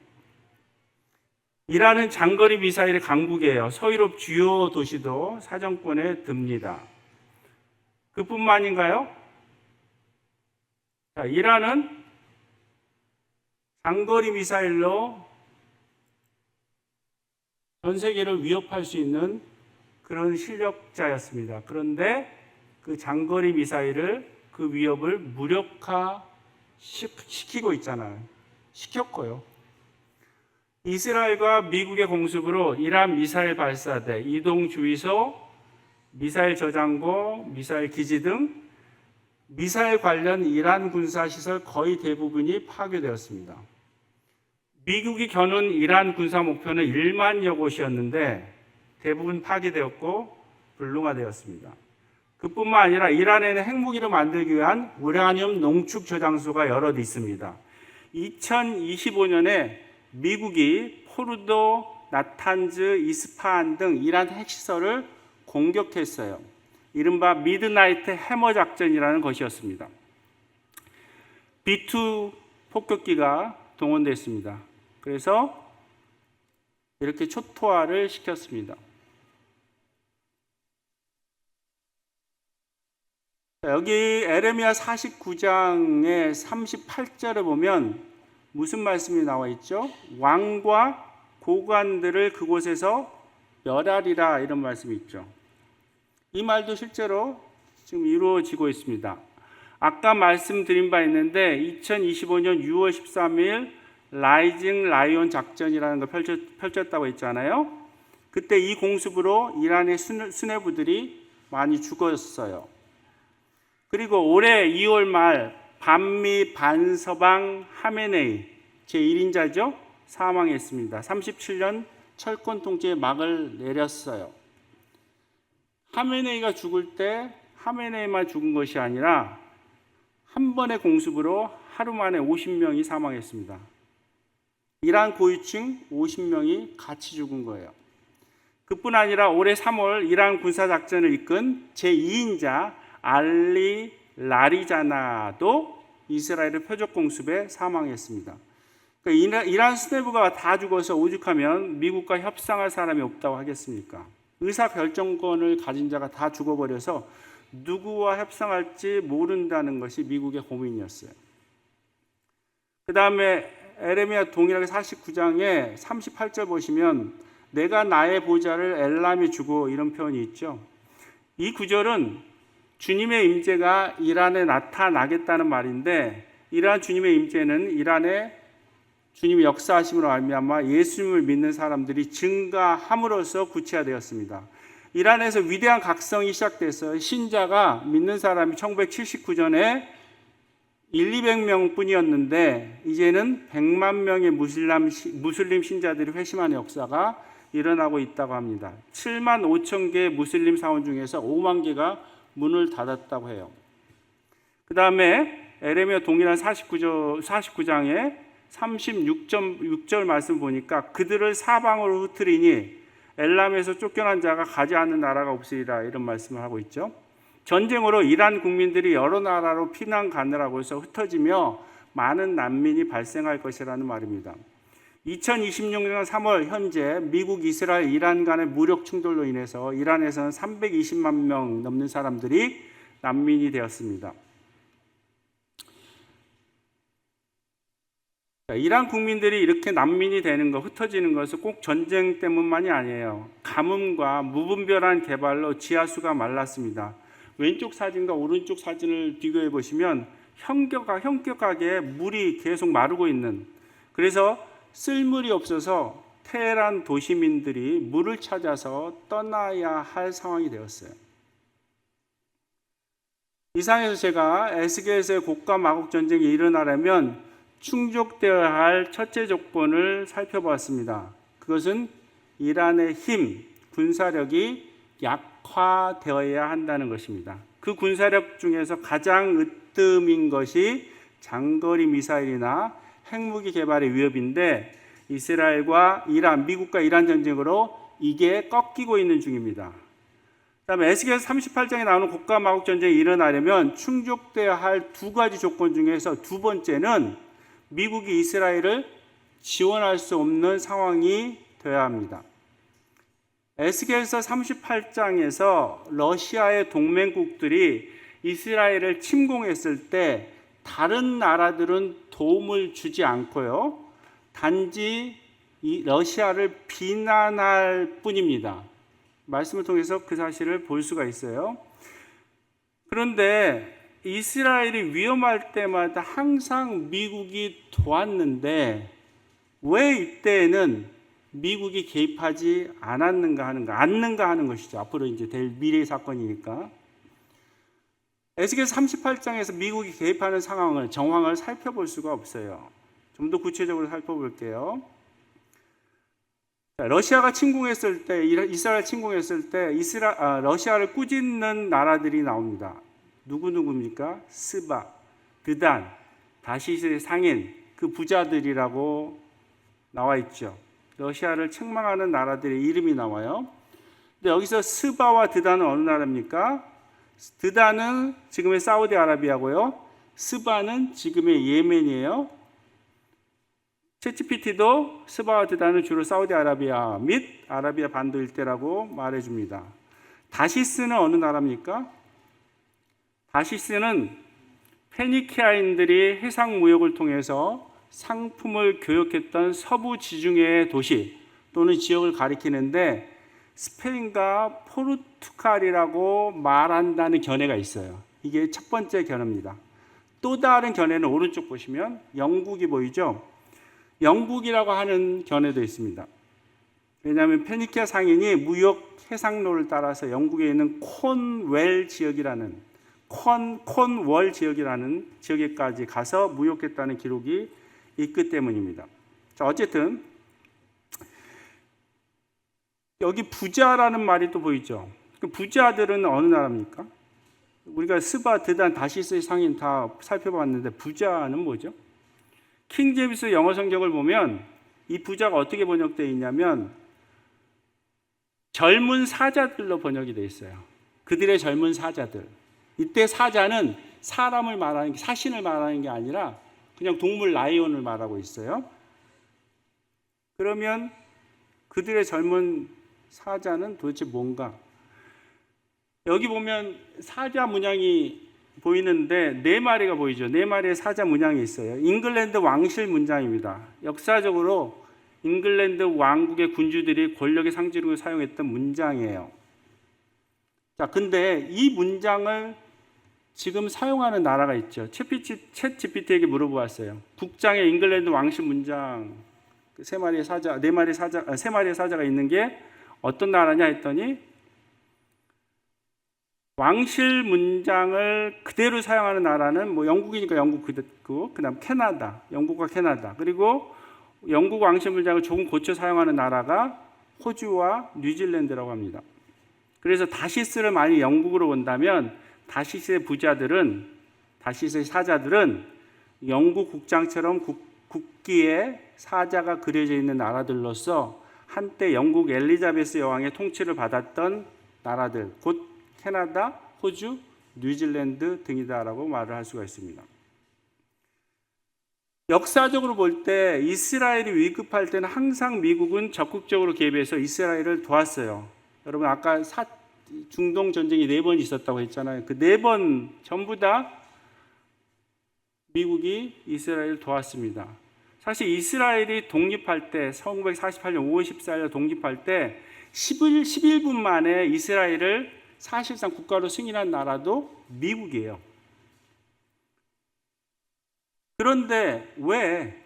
[SPEAKER 1] 이란은 장거리 미사일의 강국이에요. 서유럽 주요 도시도 사정권에 듭니다. 그뿐만인가요? 자, 이란은 장거리 미사일로 전 세계를 위협할 수 있는 그런 실력자였습니다. 그런데 그 장거리 미사일을 그 위협을 무력화시키고 있잖아요. 시켰고요. 이스라엘과 미국의 공습으로 이란 미사일 발사대, 이동 주의소, 미사일 저장고, 미사일 기지 등 미사일 관련 이란 군사 시설 거의 대부분이 파괴되었습니다. 미국이 겨눈 이란 군사 목표는 1만여 곳이었는데 대부분 파괴되었고 불능화되었습니다. 그뿐만 아니라 이란에는 핵무기를 만들기 위한 우라늄 농축 저장소가 여럿 있습니다. 2025년에 미국이 포르도, 나탄즈, 이스파한 등 이란 핵시설을 공격했어요. 이른바 미드나이트 해머 작전이라는 것이었습니다. B2 폭격기가 동원됐습니다. 그래서 이렇게 초토화를 시켰습니다. 여기 에레미야 49장의 38절에 보면 무슨 말씀이 나와 있죠? 왕과 고관들을 그곳에서 멸하리라 이런 말씀이 있죠. 이 말도 실제로 지금 이루어지고 있습니다. 아까 말씀드린 바 있는데 2025년 6월 13일 라이징 라이온 작전이라는 걸 펼쳤다고 했잖아요. 그때 이 공습으로 이란의 수뇌부들이 많이 죽었어요. 그리고 올해 2월 말 반미 반서방 하메네이 제1인자죠. 사망했습니다. 37년 철권 통치의 막을 내렸어요. 하메네이가 죽을 때 하메네이만 죽은 것이 아니라 한 번의 공습으로 하루 만에 50명이 사망했습니다. 이란 고위층 50명이 같이 죽은 거예요. 그뿐 아니라 올해 3월 이란 군사작전을 이끈 제2인자 알리 라리자나도 이스라엘의 표적 공습에 사망했습니다. 그러니까 이란 수뇌부가 다 죽어서 오죽하면 미국과 협상할 사람이 없다고 하겠습니까? 의사결정권을 가진 자가 다 죽어버려서 누구와 협상할지 모른다는 것이 미국의 고민이었어요. 그 다음에 에레미야 동일하게 49장에 38절 보시면 내가 나의 보좌를 엘람이 주고 이런 표현이 있죠. 이 구절은 주님의 임재가 이란에 나타나겠다는 말인데 이러한 주님의 임재는 이란에 주님의 역사하심으로 말미암아 예수님을 믿는 사람들이 증가함으로써 구체화되었습니다. 이란에서 위대한 각성이 시작돼서 신자가 믿는 사람이 1979년에 200명 뿐이었는데 이제는 100만 명의 무슬림 신자들이 회심하는 역사가 일어나고 있다고 합니다. 7만 5천 개의 무슬림 사원 중에서 5만 개가 문을 닫았다고 해요. 그 다음에 에레미야 동일한 49장에 36절 말씀 보니까 그들을 사방으로 흩으리니 엘람에서 쫓겨난 자가 가지 않는 나라가 없으리라 이런 말씀을 하고 있죠. 전쟁으로 이란 국민들이 여러 나라로 피난 가느라고 해서 흩어지며 많은 난민이 발생할 것이라는 말입니다. 2026년 3월 현재 미국, 이스라엘, 이란 간의 무력 충돌로 인해서 이란에서는 320만 명 넘는 사람들이 난민이 되었습니다. 이란 국민들이 이렇게 난민이 되는 것, 흩어지는 것은 꼭 전쟁 때문만이 아니에요. 가뭄과 무분별한 개발로 지하수가 말랐습니다. 왼쪽 사진과 오른쪽 사진을 비교해 보시면 현격하게 물이 계속 마르고 있는, 그래서 쓸 물이 없어서 테헤란 도시민들이 물을 찾아서 떠나야 할 상황이 되었어요. 이상에서 제가 에스겔서의 곡과 마곡 전쟁이 일어나려면 충족되어야 할 첫째 조건을 살펴보았습니다. 그것은 이란의 힘, 군사력이 약화되어야 한다는 것입니다. 그 군사력 중에서 가장 으뜸인 것이 장거리 미사일이나 핵무기 개발의 위협인데 이스라엘과 이란, 미국과 이란 전쟁으로 이게 꺾이고 있는 중입니다. 그다음에 에스겔 38장에 나오는 곡과 마곡 전쟁이 일어나려면 충족되어야 할 두 가지 조건 중에서 두 번째는 미국이 이스라엘을 지원할 수 없는 상황이 되어야 합니다. 에스겔서 38장에서 러시아의 동맹국들이 이스라엘을 침공했을 때 다른 나라들은 도움을 주지 않고요. 단지 이 러시아를 비난할 뿐입니다. 말씀을 통해서 그 사실을 볼 수가 있어요. 그런데 이스라엘이 위험할 때마다 항상 미국이 도왔는데 왜 이때에는 미국이 개입하지 않는가 하는 것이죠. 앞으로 이제 될 미래의 사건이니까. 에스겔 38장에서 미국이 개입하는 정황을 살펴볼 수가 없어요. 좀 더 구체적으로 살펴볼게요. 러시아가 침공했을 때, 이스라엘 침공했을 때 러시아를 꾸짖는 나라들이 나옵니다. 누구입니까? 스바, 드단, 다시스의 상인, 그 부자들이라고 나와 있죠. 러시아를 책망하는 나라들의 이름이 나와요. 근데 여기서 스바와 드단은 어느 나라입니까? 드단은 지금의 사우디아라비아고요. 스바는 지금의 예멘이에요. 챗GPT도 스바와 드단은 주로 사우디아라비아 및 아라비아 반도 일대라고 말해줍니다. 다시스는 어느 나라입니까? 다시스는 페니키아인들이 해상 무역을 통해서 상품을 교역했던 서부 지중해 도시 또는 지역을 가리키는데 스페인과 포르투갈이라고 말한다는 견해가 있어요. 이게 첫 번째 견해입니다. 또 다른 견해는 오른쪽 보시면 영국이 보이죠? 영국이라고 하는 견해도 있습니다. 왜냐하면 페니키아 상인이 무역 해상로를 따라서 영국에 있는 콘월 지역이라는 지역에까지 가서 무역했다는 기록이 있기 때문입니다. 자, 어쨌든 여기 부자라는 말이 또 보이죠. 그 부자들은 어느 나라입니까? 우리가 스바, 드단, 다시스의 상인 다 살펴봤는데 부자는 뭐죠? 킹 제임스 영어 성경을 보면 이 부자가 어떻게 번역되어 있냐면 젊은 사자들로 번역이 되어 있어요. 그들의 젊은 사자들. 이때 사자는 사람을 말하는 게, 사신을 말하는 게 아니라 그냥 동물 라이온을 말하고 있어요. 그러면 그들의 젊은 사자는 도대체 뭔가? 여기 보면 사자 문양이 보이는데 네 마리가 보이죠. 네 마리의 사자 문양이 있어요. 잉글랜드 왕실 문장입니다. 역사적으로 잉글랜드 왕국의 군주들이 권력의 상징으로 사용했던 문장이에요. 자, 근데 이 문장을 지금 사용하는 나라가 있죠. 챗 GPT에게 물어보았어요. 국장에 잉글랜드 왕실 문장 세 마리의 사자가 있는 게 어떤 나라냐 했더니 왕실 문장을 그대로 사용하는 나라는 뭐 영국이니까 영국 그다음 캐나다, 영국과 캐나다, 그리고 영국 왕실 문장을 조금 고쳐 사용하는 나라가 호주와 뉴질랜드라고 합니다. 그래서 다시스를 많이 영국으로 본다면 다시스의 사자들은 영국 국장처럼 국기에 사자가 그려져 있는 나라들로서 한때 영국 엘리자베스 여왕의 통치를 받았던 나라들, 곧 캐나다, 호주, 뉴질랜드 등이다라고 말을 할 수가 있습니다. 역사적으로 볼 때 이스라엘이 위급할 때는 항상 미국은 적극적으로 개입해서 이스라엘을 도왔어요. 여러분 아까 중동 전쟁이 4번 있었다고 했잖아요. 그 4번 전부 다 미국이 이스라엘을 도왔습니다. 사실 이스라엘이 독립할 때 1948년 5월 14일 독립할 때 11분 만에 이스라엘을 사실상 국가로 승인한 나라도 미국이에요. 그런데 왜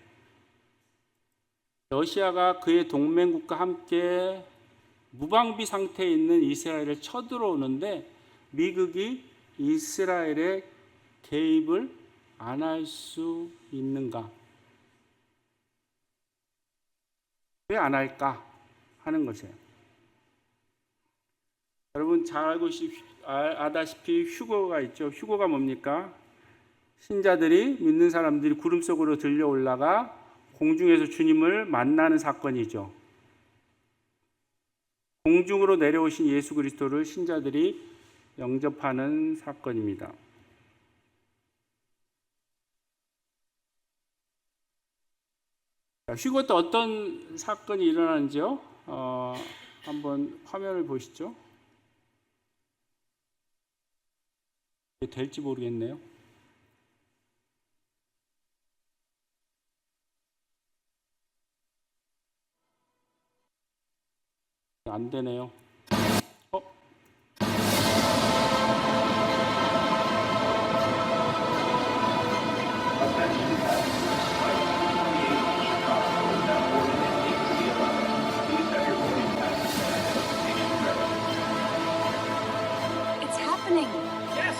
[SPEAKER 1] 러시아가 그의 동맹국과 함께 무방비 상태에 있는 이스라엘을 쳐들어오는데 미국이 이스라엘에 개입을 안 할 수 있는가? 왜 안 할까 하는 것이에요. 여러분 잘 아다시피 휴거가 있죠. 휴거가 뭡니까? 신자들이, 믿는 사람들이 구름 속으로 들려 올라가 공중에서 주님을 만나는 사건이죠. 공중으로 내려오신 예수 그리스도를 신자들이 영접하는 사건입니다. 휴거 때 어떤 사건이 일어나는지요? 한번 화면을 보시죠. 될지 모르겠네요. 안 되네요.
[SPEAKER 2] It's happening.
[SPEAKER 3] Yes!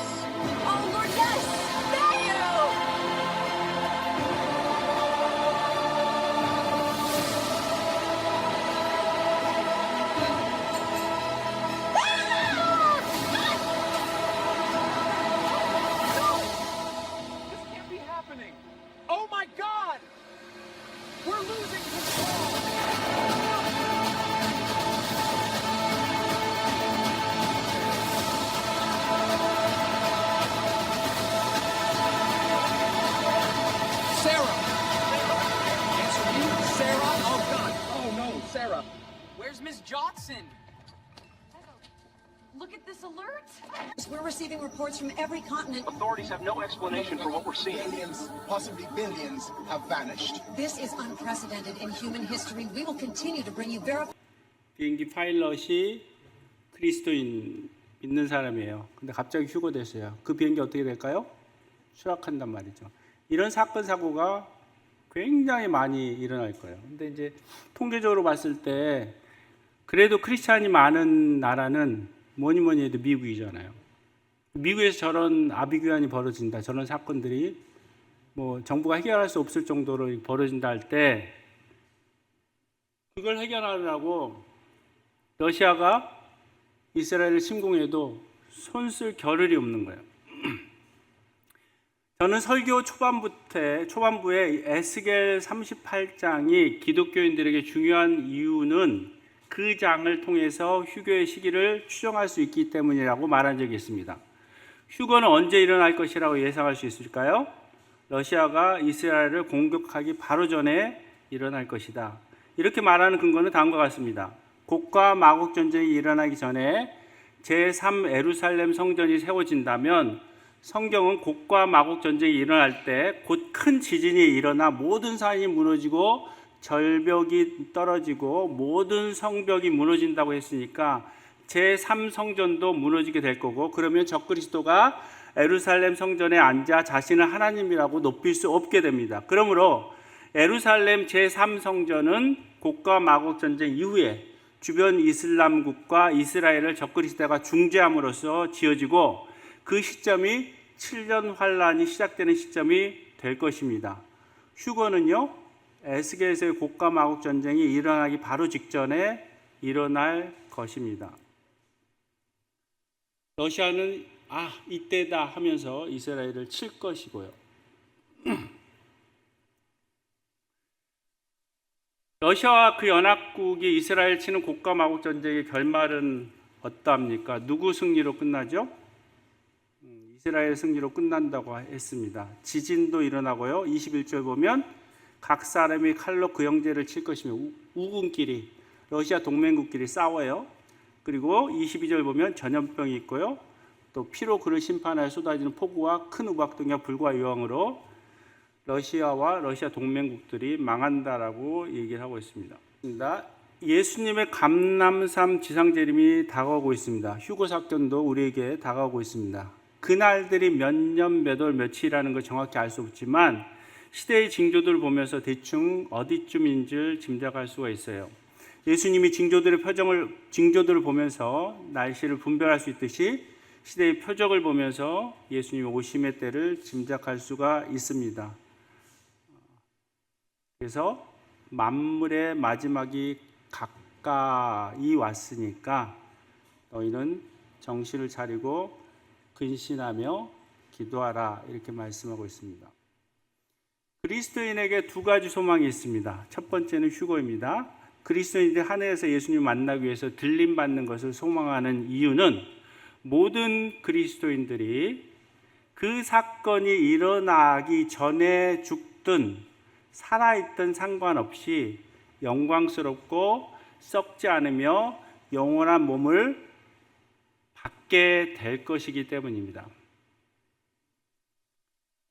[SPEAKER 2] Oh, Lord, yes! Thank you!
[SPEAKER 3] This can't be happening! Oh my God! We're losing control! Sarah! Answer me, Sarah? Oh God! Oh no, Sarah! Where's Miss Johnson?
[SPEAKER 2] Look at this alert.
[SPEAKER 4] We're receiving reports from every continent.
[SPEAKER 5] Authorities have no explanation for what we're seeing.
[SPEAKER 6] Millions, possibly billions, have vanished.
[SPEAKER 4] This is unprecedented in human history. We will continue to bring you verified.
[SPEAKER 1] 비행기 파일럿이 그리스도인 믿는 사람이에요. 근데 갑자기 휴거됐어요. 그 비행기 어떻게 될까요? 추락한단 말이죠. 이런 사건 사고가 굉장히 많이 일어날 거예요. 근데 이제 통계적으로 봤을 때 그래도 크리스찬이 많은 나라는 뭐니 해도 미국이잖아요. 미국에서 저런 아비규환이 벌어진다, 저런 사건들이 뭐 정부가 해결할 수 없을 정도로 벌어진다 할 때 그걸 해결하려고 러시아가 이스라엘을 침공해도 손쓸 겨를이 없는 거예요. 저는 설교 초반부에 에스겔 38장이 기독교인들에게 중요한 이유는 그 장을 통해서 휴거의 시기를 추정할 수 있기 때문이라고 말한 적이 있습니다. 휴거는 언제 일어날 것이라고 예상할 수 있을까요? 러시아가 이스라엘을 공격하기 바로 전에 일어날 것이다. 이렇게 말하는 근거는 다음과 같습니다. 곡과 마곡 전쟁이 일어나기 전에 제3 예루살렘 성전이 세워진다면 성경은 곡과 마곡 전쟁이 일어날 때 곧 큰 지진이 일어나 모든 산이 무너지고 절벽이 떨어지고 모든 성벽이 무너진다고 했으니까 제3성전도 무너지게 될 거고, 그러면 적그리스도가 예루살렘 성전에 앉아 자신을 하나님이라고 높일 수 없게 됩니다. 그러므로 예루살렘 제3성전은 곡과 마곡 전쟁 이후에 주변 이슬람국과 이스라엘을 적그리스도가 중재함으로써 지어지고, 그 시점이 7년 환란이 시작되는 시점이 될 것입니다. 휴거는요, 에스겔에서의 곡과 마곡 전쟁이 일어나기 바로 직전에 일어날 것입니다. 러시아는 이때다 하면서 이스라엘을 칠 것이고요. 러시아와 그 연합국이 이스라엘 치는 곡과 마곡 전쟁의 결말은 어떠합니까? 누구 승리로 끝나죠? 이스라엘 승리로 끝난다고 했습니다. 지진도 일어나고요. 21절 보면 각 사람이 칼로 그 형제를 칠 것이며 우군끼리, 러시아 동맹국끼리 싸워요. 그리고 22절 보면 전염병이 있고요. 또 피로 그를 심판하여 쏟아지는 폭우와 큰 우박 등의 불과 유황으로 러시아와 러시아 동맹국들이 망한다라고 얘기를 하고 있습니다. 예수님의 감람산 지상재림이 다가오고 있습니다. 휴거 사건도 우리에게 다가오고 있습니다. 그날들이 몇 년, 몇 월, 며칠이라는 걸 정확히 알 수 없지만 시대의 징조들을 보면서 대충 어디쯤인 줄 짐작할 수가 있어요. 예수님이 징조들을 보면서 날씨를 분별할 수 있듯이 시대의 표적을 보면서 예수님의 오심의 때를 짐작할 수가 있습니다. 그래서 만물의 마지막이 가까이 왔으니까 너희는 정신을 차리고 근신하며 기도하라, 이렇게 말씀하고 있습니다. 그리스도인에게 두 가지 소망이 있습니다. 첫 번째는 휴거입니다. 그리스도인들이 한 해에서 예수님을 만나기 위해서 들림받는 것을 소망하는 이유는 모든 그리스도인들이 그 사건이 일어나기 전에 죽든 살아있든 상관없이 영광스럽고 썩지 않으며 영원한 몸을 받게 될 것이기 때문입니다.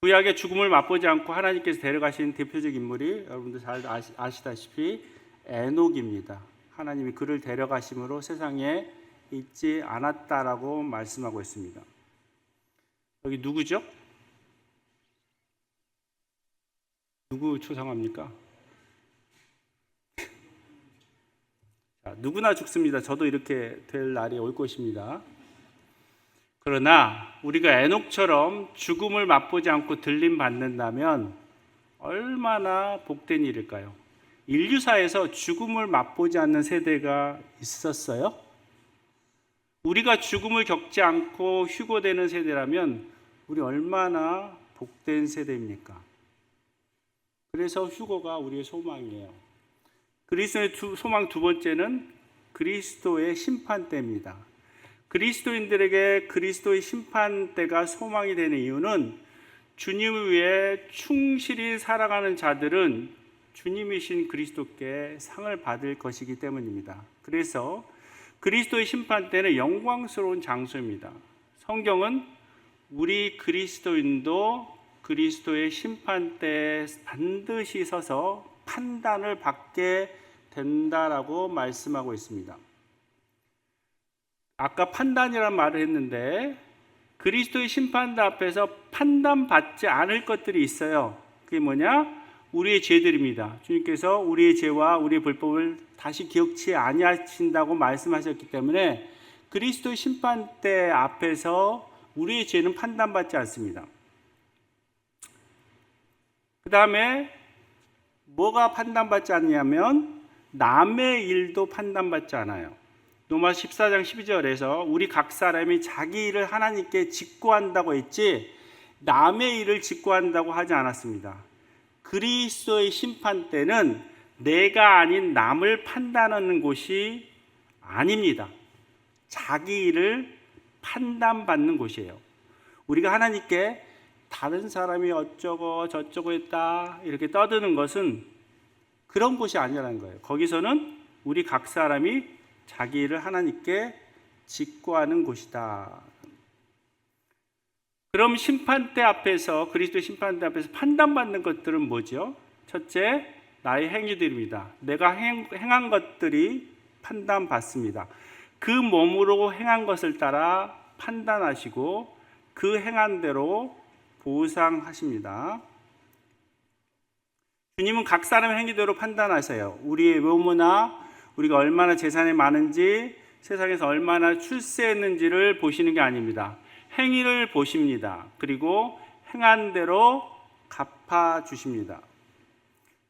[SPEAKER 1] 구약의 죽음을 맛보지 않고 하나님께서 데려가신 대표적 인물이 여러분들 잘 아시다시피 에녹입니다. 하나님이 그를 데려가심으로 세상에 있지 않았다라고 말씀하고 있습니다. 여기 누구죠? 누구 초상합니까? 자, 누구나 죽습니다. 저도 이렇게 될 날이 올 것입니다. 그러나 우리가 에녹처럼 죽음을 맛보지 않고 들림받는다면 얼마나 복된 일일까요? 인류사에서 죽음을 맛보지 않는 세대가 있었어요? 우리가 죽음을 겪지 않고 휴거되는 세대라면 우리 얼마나 복된 세대입니까? 그래서 휴거가 우리의 소망이에요. 그리스도의 소망 두 번째는 그리스도의 심판대입니다. 그리스도인들에게 그리스도의 심판대가 소망이 되는 이유는 주님을 위해 충실히 살아가는 자들은 주님이신 그리스도께 상을 받을 것이기 때문입니다. 그래서 그리스도의 심판대는 영광스러운 장소입니다. 성경은 우리 그리스도인도 그리스도의 심판대에 반드시 서서 판단을 받게 된다라고 말씀하고 있습니다. 아까 판단이라는 말을 했는데 그리스도의 심판대 앞에서 판단받지 않을 것들이 있어요. 그게 뭐냐? 우리의 죄들입니다. 주님께서 우리의 죄와 우리의 불법을 다시 기억치 아니하신다고 말씀하셨기 때문에 그리스도의 심판대 앞에서 우리의 죄는 판단받지 않습니다. 그 다음에 뭐가 판단받지 않냐면 남의 일도 판단받지 않아요. 로마 14장 12절에서 우리 각 사람이 자기 일을 하나님께 직고한다고 했지 남의 일을 직구한다고 하지 않았습니다. 그리스도의 심판 때는 내가 아닌 남을 판단하는 곳이 아닙니다. 자기 일을 판단받는 곳이에요. 우리가 하나님께 다른 사람이 어쩌고 저쩌고 했다 이렇게 떠드는 것은 그런 곳이 아니라는 거예요. 거기서는 우리 각 사람이 자기 일을 하나님께 직구하는 곳이다. 그럼 심판대 앞에서, 그리스도의 심판대 앞에서 판단받는 것들은 뭐죠? 첫째, 나의 행위들입니다. 내가 행한 것들이 판단받습니다. 그 몸으로 행한 것을 따라 판단하시고 그 행한 대로 보상하십니다. 주님은 각 사람의 행위대로 판단하세요. 우리의 외모나 우리가 얼마나 재산이 많은지, 세상에서 얼마나 출세했는지를 보시는 게 아닙니다. 행위를 보십니다. 그리고 행한 대로 갚아주십니다.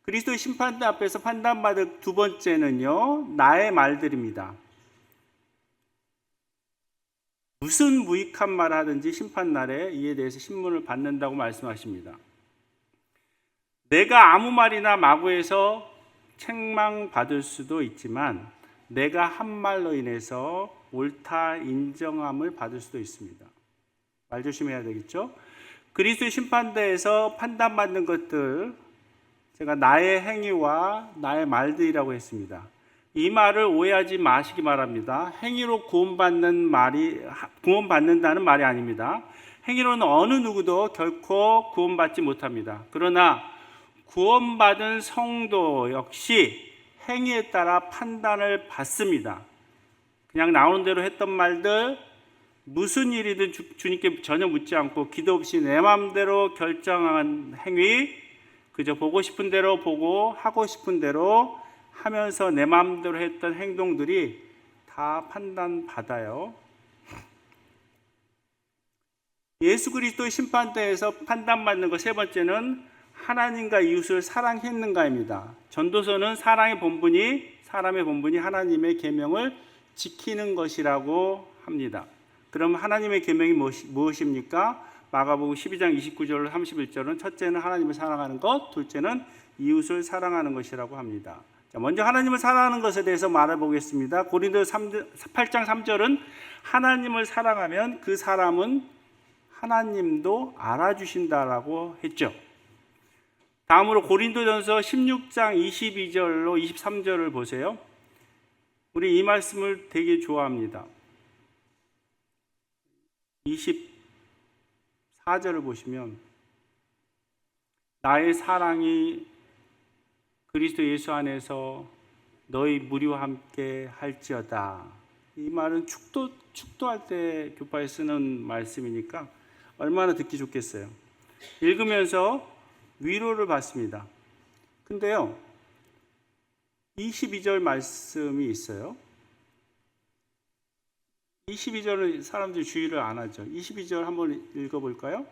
[SPEAKER 1] 그리스도의 심판대 앞에서 판단받을 두 번째는요, 나의 말들입니다. 무슨 무익한 말을 하든지 심판날에 이에 대해서 신문을 받는다고 말씀하십니다. 내가 아무 말이나 마구해서 책망받을 수도 있지만 내가 한 말로 인해서 옳다 인정함을 받을 수도 있습니다. 말 조심해야 되겠죠? 그리스도의 심판대에서 판단받는 것들, 제가 나의 행위와 나의 말들이라고 했습니다. 이 말을 오해하지 마시기 바랍니다. 행위로 구원받는다는 말이 아닙니다. 행위로는 어느 누구도 결코 구원받지 못합니다. 그러나 구원받은 성도 역시 행위에 따라 판단을 받습니다. 그냥 나오는 대로 했던 말들, 무슨 일이든 주님께 전혀 묻지 않고 기도 없이 내 마음대로 결정한 행위, 그저 보고 싶은 대로 보고 하고 싶은 대로 하면서 내 마음대로 했던 행동들이 다 판단받아요. 예수 그리스도의 심판대에서 판단받는 것 세 번째는 하나님과 이웃을 사랑했는가입니다. 전도서는 사람의 본분이 하나님의 계명을 지키는 것이라고 합니다. 그럼 하나님의 계명이 무엇입니까? 마가복음 12장 29절 31절은 첫째는 하나님을 사랑하는 것, 둘째는 이웃을 사랑하는 것이라고 합니다. 자, 먼저 하나님을 사랑하는 것에 대해서 말해보겠습니다. 고린도서 8장 3절은 하나님을 사랑하면 그 사람은 하나님도 알아주신다라고 했죠. 다음으로 고린도전서 16장 22절로 23절을 보세요. 우리 이 말씀을 되게 좋아합니다. 24절을 보시면 나의 사랑이 그리스도 예수 안에서 너희 무리와 함께 할지어다. 이 말은 축도할 때 교파에 쓰는 말씀이니까 얼마나 듣기 좋겠어요. 읽으면서 위로를 받습니다. 근데요, 22절 말씀이 있어요. 22절은 사람들이 주의를 안 하죠. 22절 한번 읽어볼까요?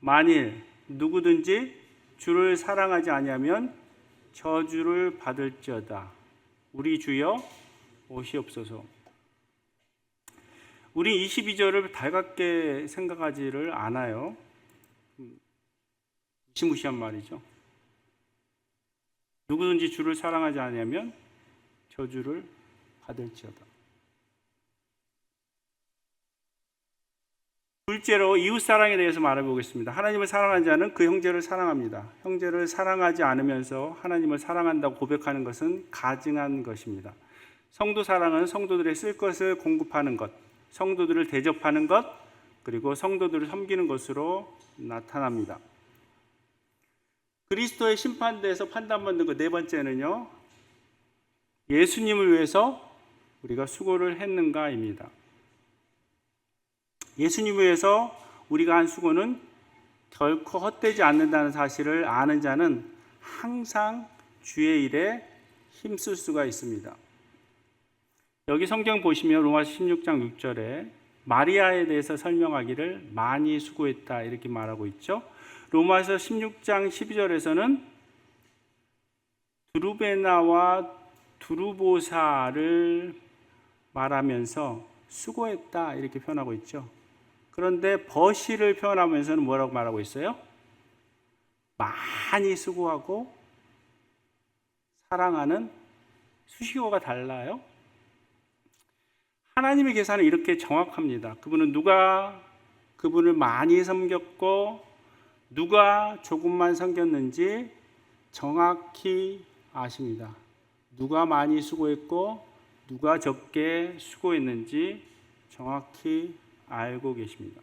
[SPEAKER 1] 만일 누구든지 주를 사랑하지 아니하면 저주를 받을지어다. 우리 주여 오시옵소서. 우리 22절을 달갑게 생각하지를 않아요. 무시무시한 말이죠. 누구든지 주를 사랑하지 아니하면 저주를 받을지어다. 둘째로 이웃사랑에 대해서 말해보겠습니다. 하나님을 사랑하는 자는 그 형제를 사랑합니다. 형제를 사랑하지 않으면서 하나님을 사랑한다고 고백하는 것은 가증한 것입니다. 성도 사랑은 성도들의 쓸 것을 공급하는 것, 성도들을 대접하는 것, 그리고 성도들을 섬기는 것으로 나타납니다. 그리스도의 심판대에서 판단받는 것 네 번째는요, 예수님을 위해서 우리가 수고를 했는가입니다. 예수님을 위해서 우리가 한 수고는 결코 헛되지 않는다는 사실을 아는 자는 항상 주의 일에 힘쓸 수가 있습니다. 여기 성경 보시면 로마서 16장 6절에 마리아에 대해서 설명하기를 많이 수고했다 이렇게 말하고 있죠. 로마서 16장 12절에서는 두루베나와 두루보사를 말하면서 수고했다 이렇게 표현하고 있죠. 그런데 버시를 표현하면서는 뭐라고 말하고 있어요? 많이 수고하고 사랑하는 수식어가 달라요. 하나님의 계산은 이렇게 정확합니다. 그분은 누가 그분을 많이 섬겼고 누가 조금만 섬겼는지 정확히 아십니다. 누가 많이 수고했고 누가 적게 수고했는지 정확히 알고 계십니다.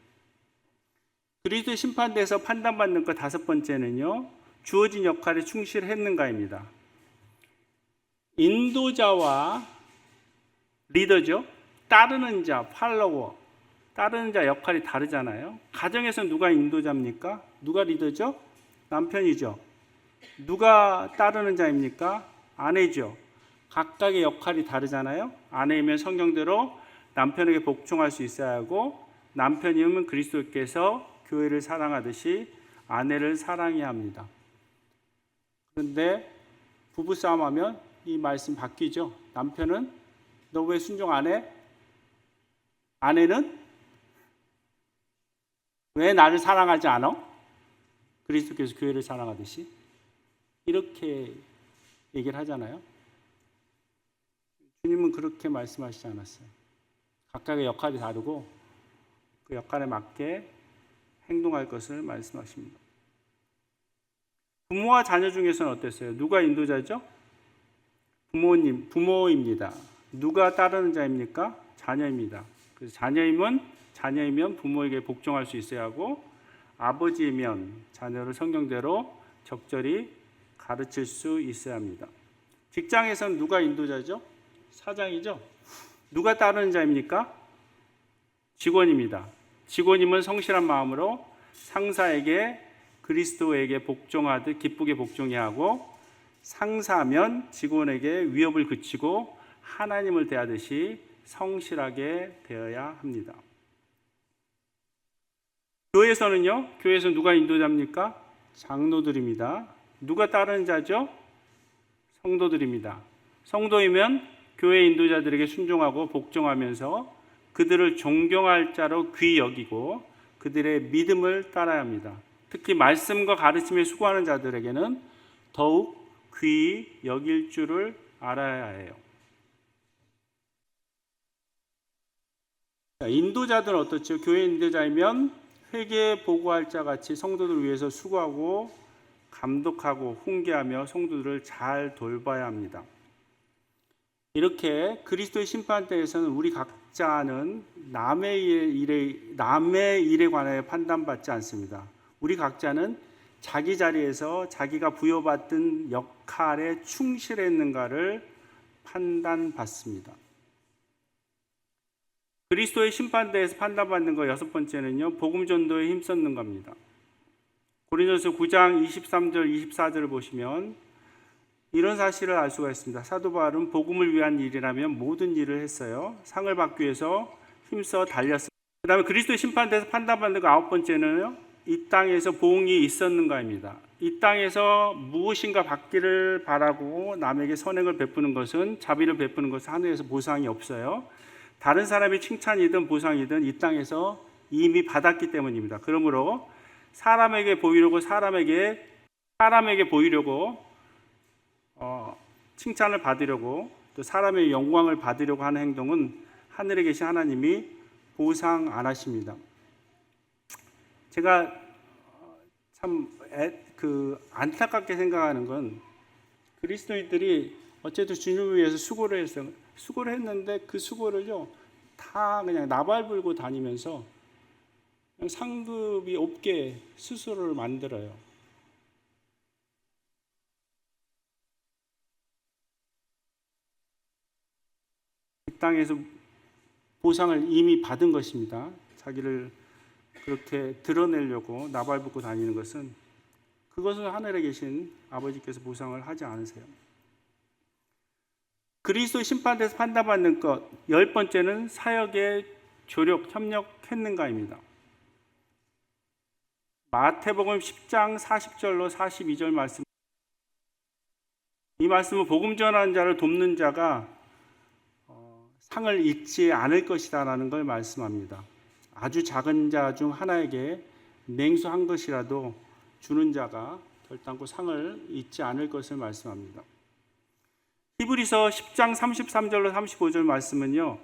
[SPEAKER 1] 그리스도 심판대에서 판단받는 것 다섯 번째는요, 주어진 역할에 충실했는가입니다. 인도자와 리더죠. 따르는 자, 팔로워. 따르는 자 역할이 다르잖아요. 가정에서 누가 인도자입니까? 누가 리더죠? 남편이죠. 누가 따르는 자입니까? 아내죠. 각각의 역할이 다르잖아요. 아내이면 성경대로 남편에게 복종할 수 있어야 하고, 남편이면 그리스도께서 교회를 사랑하듯이 아내를 사랑해야 합니다. 그런데 부부싸움 하면 이 말씀 바뀌죠. 남편은 너 왜 순종 안 해? 아내는 왜 나를 사랑하지 않아? 그리스도께서 교회를 사랑하듯이 이렇게 얘기를 하잖아요. 주님은 그렇게 말씀하시지 않았어요. 각각의 역할이 다르고 그 역할에 맞게 행동할 것을 말씀하십니다. 부모와 자녀 중에서는 어땠어요? 누가 인도자죠? 부모입니다. 누가 따르는 자입니까? 자녀입니다. 그래서 자녀이면 부모에게 복종할 수 있어야 하고, 아버지이면 자녀를 성경대로 적절히 가르칠 수 있어야 합니다. 직장에서는 누가 인도자죠? 사장이죠. 누가 따르는 자입니까? 직원입니다. 직원이면 성실한 마음으로 상사에게 그리스도에게 복종하듯 기쁘게 복종해야 하고, 상사면 직원에게 위협을 그치고 하나님을 대하듯이 성실하게 되어야 합니다. 교회에서는요, 교회에서 누가 인도자입니까? 장로들입니다. 누가 따르는 자죠? 성도들입니다. 성도이면 교회 인도자들에게 순종하고 복종하면서 그들을 존경할 자로 귀히 여기고 그들의 믿음을 따라야 합니다. 특히 말씀과 가르침에 수고하는 자들에게는 더욱 귀히 여길 줄을 알아야 해요. 인도자들은 어떻죠? 교회 인도자이면 회개 보고할 자 같이 성도들을 위해서 수고하고 감독하고 훈계하며 성도들을 잘 돌봐야 합니다. 이렇게 그리스도의 심판대에서는 우리 각자는 남의 일에 관하여 판단받지 않습니다. 우리 각자는 자기 자리에서 자기가 부여받은 역할에 충실했는가를 판단받습니다. 그리스도의 심판대에서 판단받는 것 여섯 번째는요, 복음 전도에 힘썼는 겁니다. 고린도서 9장 23절 24절을 보시면 이런 사실을 알 수가 있습니다. 사도 바울은 복음을 위한 일이라면 모든 일을 했어요. 상을 받기 위해서 힘써 달렸습니다. 그 다음에 그리스도의 심판대에서 판단받는 것 아홉 번째는요, 이 땅에서 보응이 있었는가입니다. 이 땅에서 무엇인가 받기를 바라고 남에게 선행을 베푸는 것은, 자비를 베푸는 것은 하늘에서 보상이 없어요. 다른 사람의 칭찬이든 보상이든 이 땅에서 이미 받았기 때문입니다. 그러므로 사람에게 보이려고 칭찬을 받으려고 또 사람의 영광을 받으려고 하는 행동은 하늘에 계신 하나님이 보상 안 하십니다. 제가 참 안타깝게 생각하는 건, 그리스도인들이 어쨌든 주님을 위해서 수고를 했는데 그 수고를요 다 그냥 나발불고 다니면서 그냥 상급이 없게 스스로를 만들어요. 이 땅에서 보상을 이미 받은 것입니다. 자기를 그렇게 드러내려고 나발붙고 다니는 것은, 그것은 하늘에 계신 아버지께서 보상을 하지 않으세요. 그리스도 심판대에서 판단받는 것 열 번째는 사역에 협력했는가입니다. 마태복음 10장 40절로 42절 말씀, 이 말씀은 복음 전하는 자를 돕는 자가 상을 잊지 않을 것이다라는 걸 말씀합니다. 아주 작은 자 중 하나에게 냉수 한 것이라도 주는 자가 결단코 상을 잊지 않을 것을 말씀합니다. 히브리서 10장 33절로 35절 말씀은요,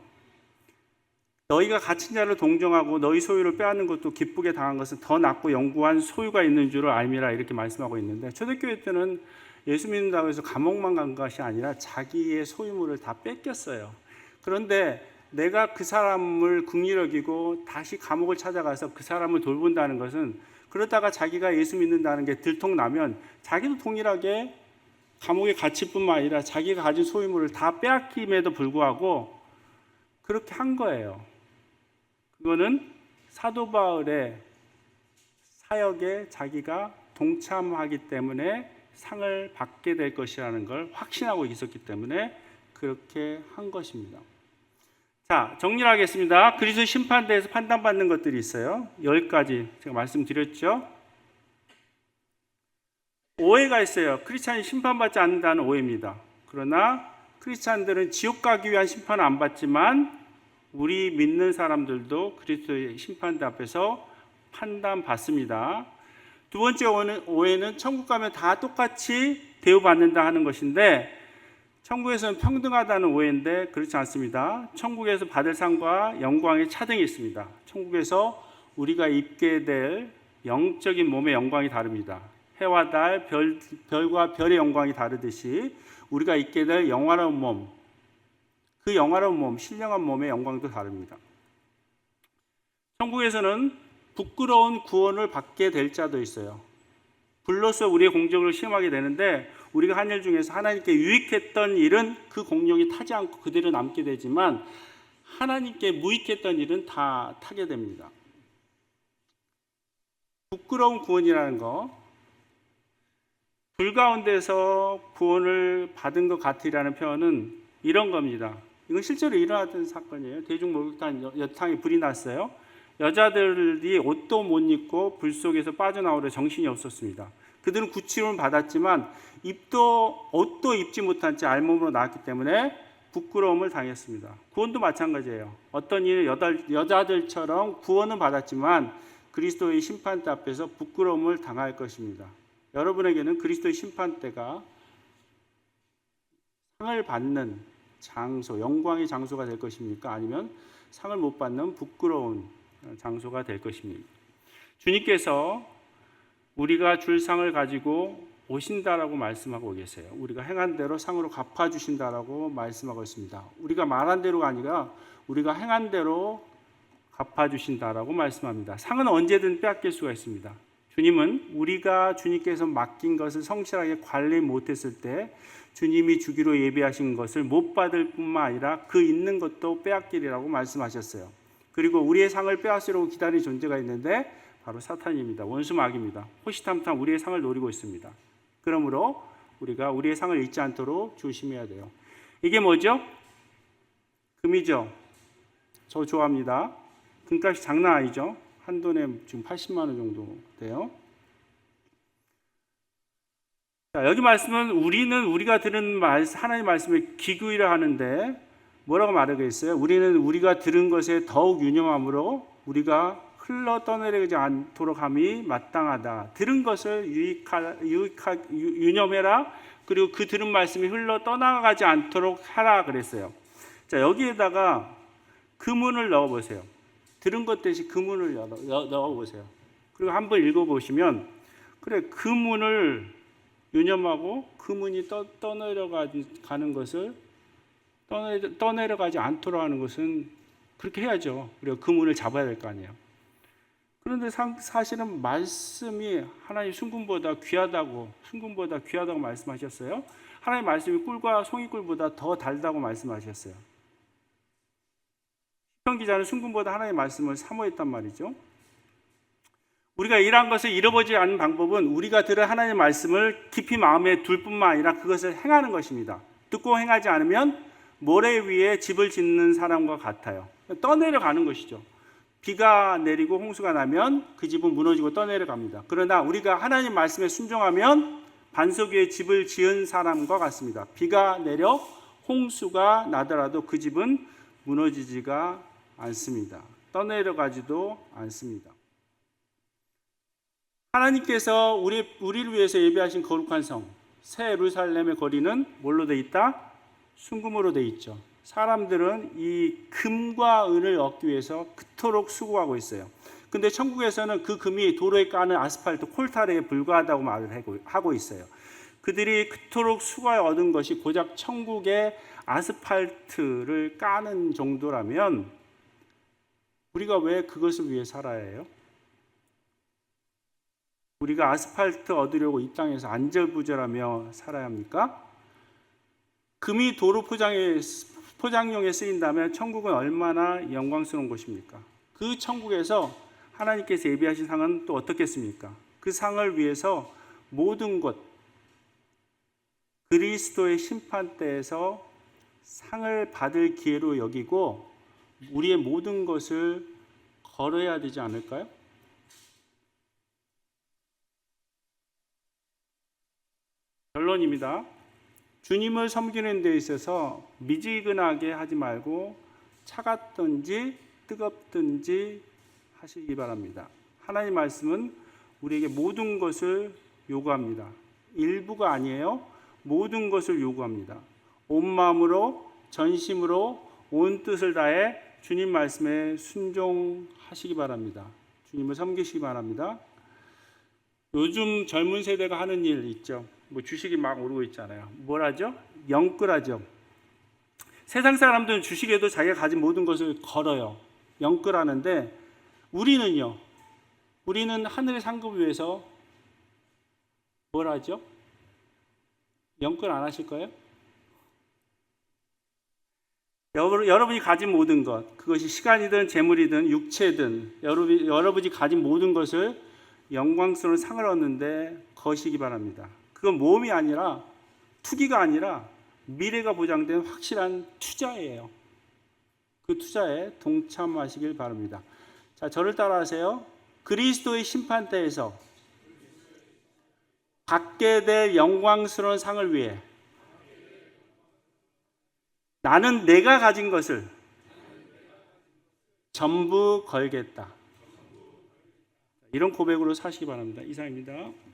[SPEAKER 1] 너희가 갇힌 자를 동정하고 너희 소유를 빼앗는 것도 기쁘게 당한 것은 더 낫고 영구한 소유가 있는 줄을 알미라, 이렇게 말씀하고 있는데, 초대교회 때는 예수 믿는다고 해서 감옥만 간 것이 아니라 자기의 소유물을 다 뺏겼어요. 그런데 내가 그 사람을 긍휼히 여기고 다시 감옥을 찾아가서 그 사람을 돌본다는 것은, 그러다가 자기가 예수 믿는다는 게 들통나면 자기도 동일하게 감옥에 갇힐 뿐만 아니라 자기가 가진 소유물을 다 빼앗김에도 불구하고 그렇게 한 거예요. 그거는 사도 바울의 사역에 자기가 동참하기 때문에 상을 받게 될 것이라는 걸 확신하고 있었기 때문에 그렇게 한 것입니다. 자, 정리를 하겠습니다. 그리스도 심판대에서 판단받는 것들이 있어요. 10가지 제가 말씀드렸죠. 오해가 있어요. 크리스찬이 심판받지 않는다는 오해입니다. 그러나 크리스찬들은 지옥 가기 위한 심판은 안 받지만 우리 믿는 사람들도 그리스도의 심판대 앞에서 판단받습니다. 두 번째 오해는 천국 가면 다 똑같이 대우받는다 하는 것인데, 천국에서는 평등하다는 오해인데 그렇지 않습니다. 천국에서 받을 상과 영광의 차등이 있습니다. 천국에서 우리가 입게 될 영적인 몸의 영광이 다릅니다. 해와 달, 별과 별의 영광이 다르듯이 우리가 입게 될 영화로운 몸, 그 영화로운 몸, 신령한 몸의 영광도 다릅니다. 천국에서는 부끄러운 구원을 받게 될 자도 있어요. 불로써 우리의 공적을 시험하게 되는데, 우리가 한 일 중에서 하나님께 유익했던 일은 그 공력이 타지 않고 그대로 남게 되지만 하나님께 무익했던 일은 다 타게 됩니다. 부끄러운 구원이라는 거, 불 가운데서 구원을 받은 것 같으라는 표현은 이런 겁니다. 이건 실제로 일어났던 사건이에요. 대중목욕탕 여탕에 불이 났어요. 여자들이 옷도 못 입고 불 속에서 빠져나오려 정신이 없었습니다. 그들은 구치름을 받았지만 옷도 입지 못한 채 알몸으로 나왔기 때문에 부끄러움을 당했습니다. 구원도 마찬가지예요. 어떤 이는 여자들처럼 구원은 받았지만 그리스도의 심판대 앞에서 부끄러움을 당할 것입니다. 여러분에게는 그리스도의 심판대가 상을 받는 장소, 영광의 장소가 될 것입니까? 아니면 상을 못 받는 부끄러운 장소가 될 것입니다. 주님께서 우리가 줄 상을 가지고 오신다라고 말씀하고 계세요. 우리가 행한 대로 상으로 갚아주신다라고 말씀하고 있습니다. 우리가 말한 대로가 아니라 우리가 행한 대로 갚아주신다라고 말씀합니다. 상은 언제든 빼앗길 수가 있습니다. 주님은 우리가 주님께서 맡긴 것을 성실하게 관리 못했을 때 주님이 주기로 예비하신 것을 못 받을 뿐만 아니라 그 있는 것도 빼앗기리라고 말씀하셨어요. 그리고 우리의 상을 빼앗으려고 기다리는 존재가 있는데 바로 사탄입니다. 원수 마귀입니다. 호시탐탐 우리의 상을 노리고 있습니다. 그러므로 우리가 우리의 상을 잊지 않도록 조심해야 돼요. 이게 뭐죠? 금이죠. 저 좋아합니다. 금값이 장난 아니죠. 한 돈에 지금 80만 원 정도 돼요. 자, 여기 말씀은 우리는 우리가 들은 하나님의 말씀을 기구이라 하는데 뭐라고 말하고 있어요? 우리는 우리가 들은 것에 더욱 유념함으로 우리가 흘러 떠내려가지 않도록 함이 마땅하다. 들은 것을 유념해라. 그리고 그 들은 말씀이 흘러 떠나가지 않도록 하라 그랬어요. 자, 여기에다가 금문을 넣어보세요. 들은 것 대신 금문을 넣어보세요. 그리고 한번 읽어보시면, 그래, 금문을 유념하고 금문이 떠내려가는 것을 떠내려가지 않도록 하는 것은 그렇게 해야죠. 그리고 금문을 잡아야 될 거 아니에요. 그런데 사실은 말씀이 하나님 순금보다 귀하다고 말씀하셨어요. 하나님 말씀이 꿀과 송이꿀보다 더 달다고 말씀하셨어요. 시편 기자는 순금보다 하나님의 말씀을 사모했단 말이죠. 우리가 이러한 것을 잃어버리지 않는 방법은 우리가 들은 하나님의 말씀을 깊이 마음에 둘 뿐만 아니라 그것을 행하는 것입니다. 듣고 행하지 않으면 모래 위에 집을 짓는 사람과 같아요. 떠내려가는 것이죠. 비가 내리고 홍수가 나면 그 집은 무너지고 떠내려갑니다. 그러나 우리가 하나님 말씀에 순종하면 반석 위에 집을 지은 사람과 같습니다. 비가 내려 홍수가 나더라도 그 집은 무너지지가 않습니다. 떠내려가지도 않습니다. 하나님께서 우리를 위해서 예비하신 거룩한 성, 새 예루살렘의 거리는 뭘로 돼 있다? 순금으로 돼 있죠. 사람들은 이 금과 은을 얻기 위해서 그토록 수고하고 있어요. 근데 천국에서는 그 금이 도로에 까는 아스팔트 콜타르에 불과하다고 말을 하고 있어요. 그들이 그토록 수고하여 얻은 것이 고작 천국의 아스팔트를 까는 정도라면 우리가 왜 그것을 위해 살아야 해요? 우리가 아스팔트 얻으려고 이 땅에서 안절부절하며 살아야 합니까? 금이 도로 포장용에 쓰인다면 천국은 얼마나 영광스러운 곳입니까? 그 천국에서 하나님께서 예비하신 상은 또 어떻겠습니까? 그 상을 위해서 모든 것, 그리스도의 심판대에서 상을 받을 기회로 여기고 우리의 모든 것을 걸어야 되지 않을까요? 결론입니다. 주님을 섬기는 데 있어서 미지근하게 하지 말고 차갑든지 뜨겁든지 하시기 바랍니다. 하나님 말씀은 우리에게 모든 것을 요구합니다. 일부가 아니에요. 모든 것을 요구합니다. 온 마음으로 전심으로 온 뜻을 다해 주님 말씀에 순종하시기 바랍니다. 주님을 섬기시기 바랍니다. 요즘 젊은 세대가 하는 일 있죠. 뭐 주식이 막 오르고 있잖아요. 뭘 하죠? 영끌하죠. 세상 사람들은 주식에도 자기가 가진 모든 것을 걸어요. 영끌하는데 우리는요. 우리는 하늘의 상급을 위해서 뭘 하죠? 영끌 안 하실 거예요? 여러분이 가진 모든 것, 그것이 시간이든 재물이든 육체든 여러분이 가진 모든 것을 영광스러운 상을 얻는데 거시기 바랍니다. 그건 모험이 아니라 투기가 아니라 미래가 보장된 확실한 투자예요. 그 투자에 동참하시길 바랍니다. 자, 저를 따라하세요. 그리스도의 심판대에서 받게 될 영광스러운 상을 위해 나는 내가 가진 것을 전부 걸겠다. 이런 고백으로 사시기 바랍니다. 이상입니다.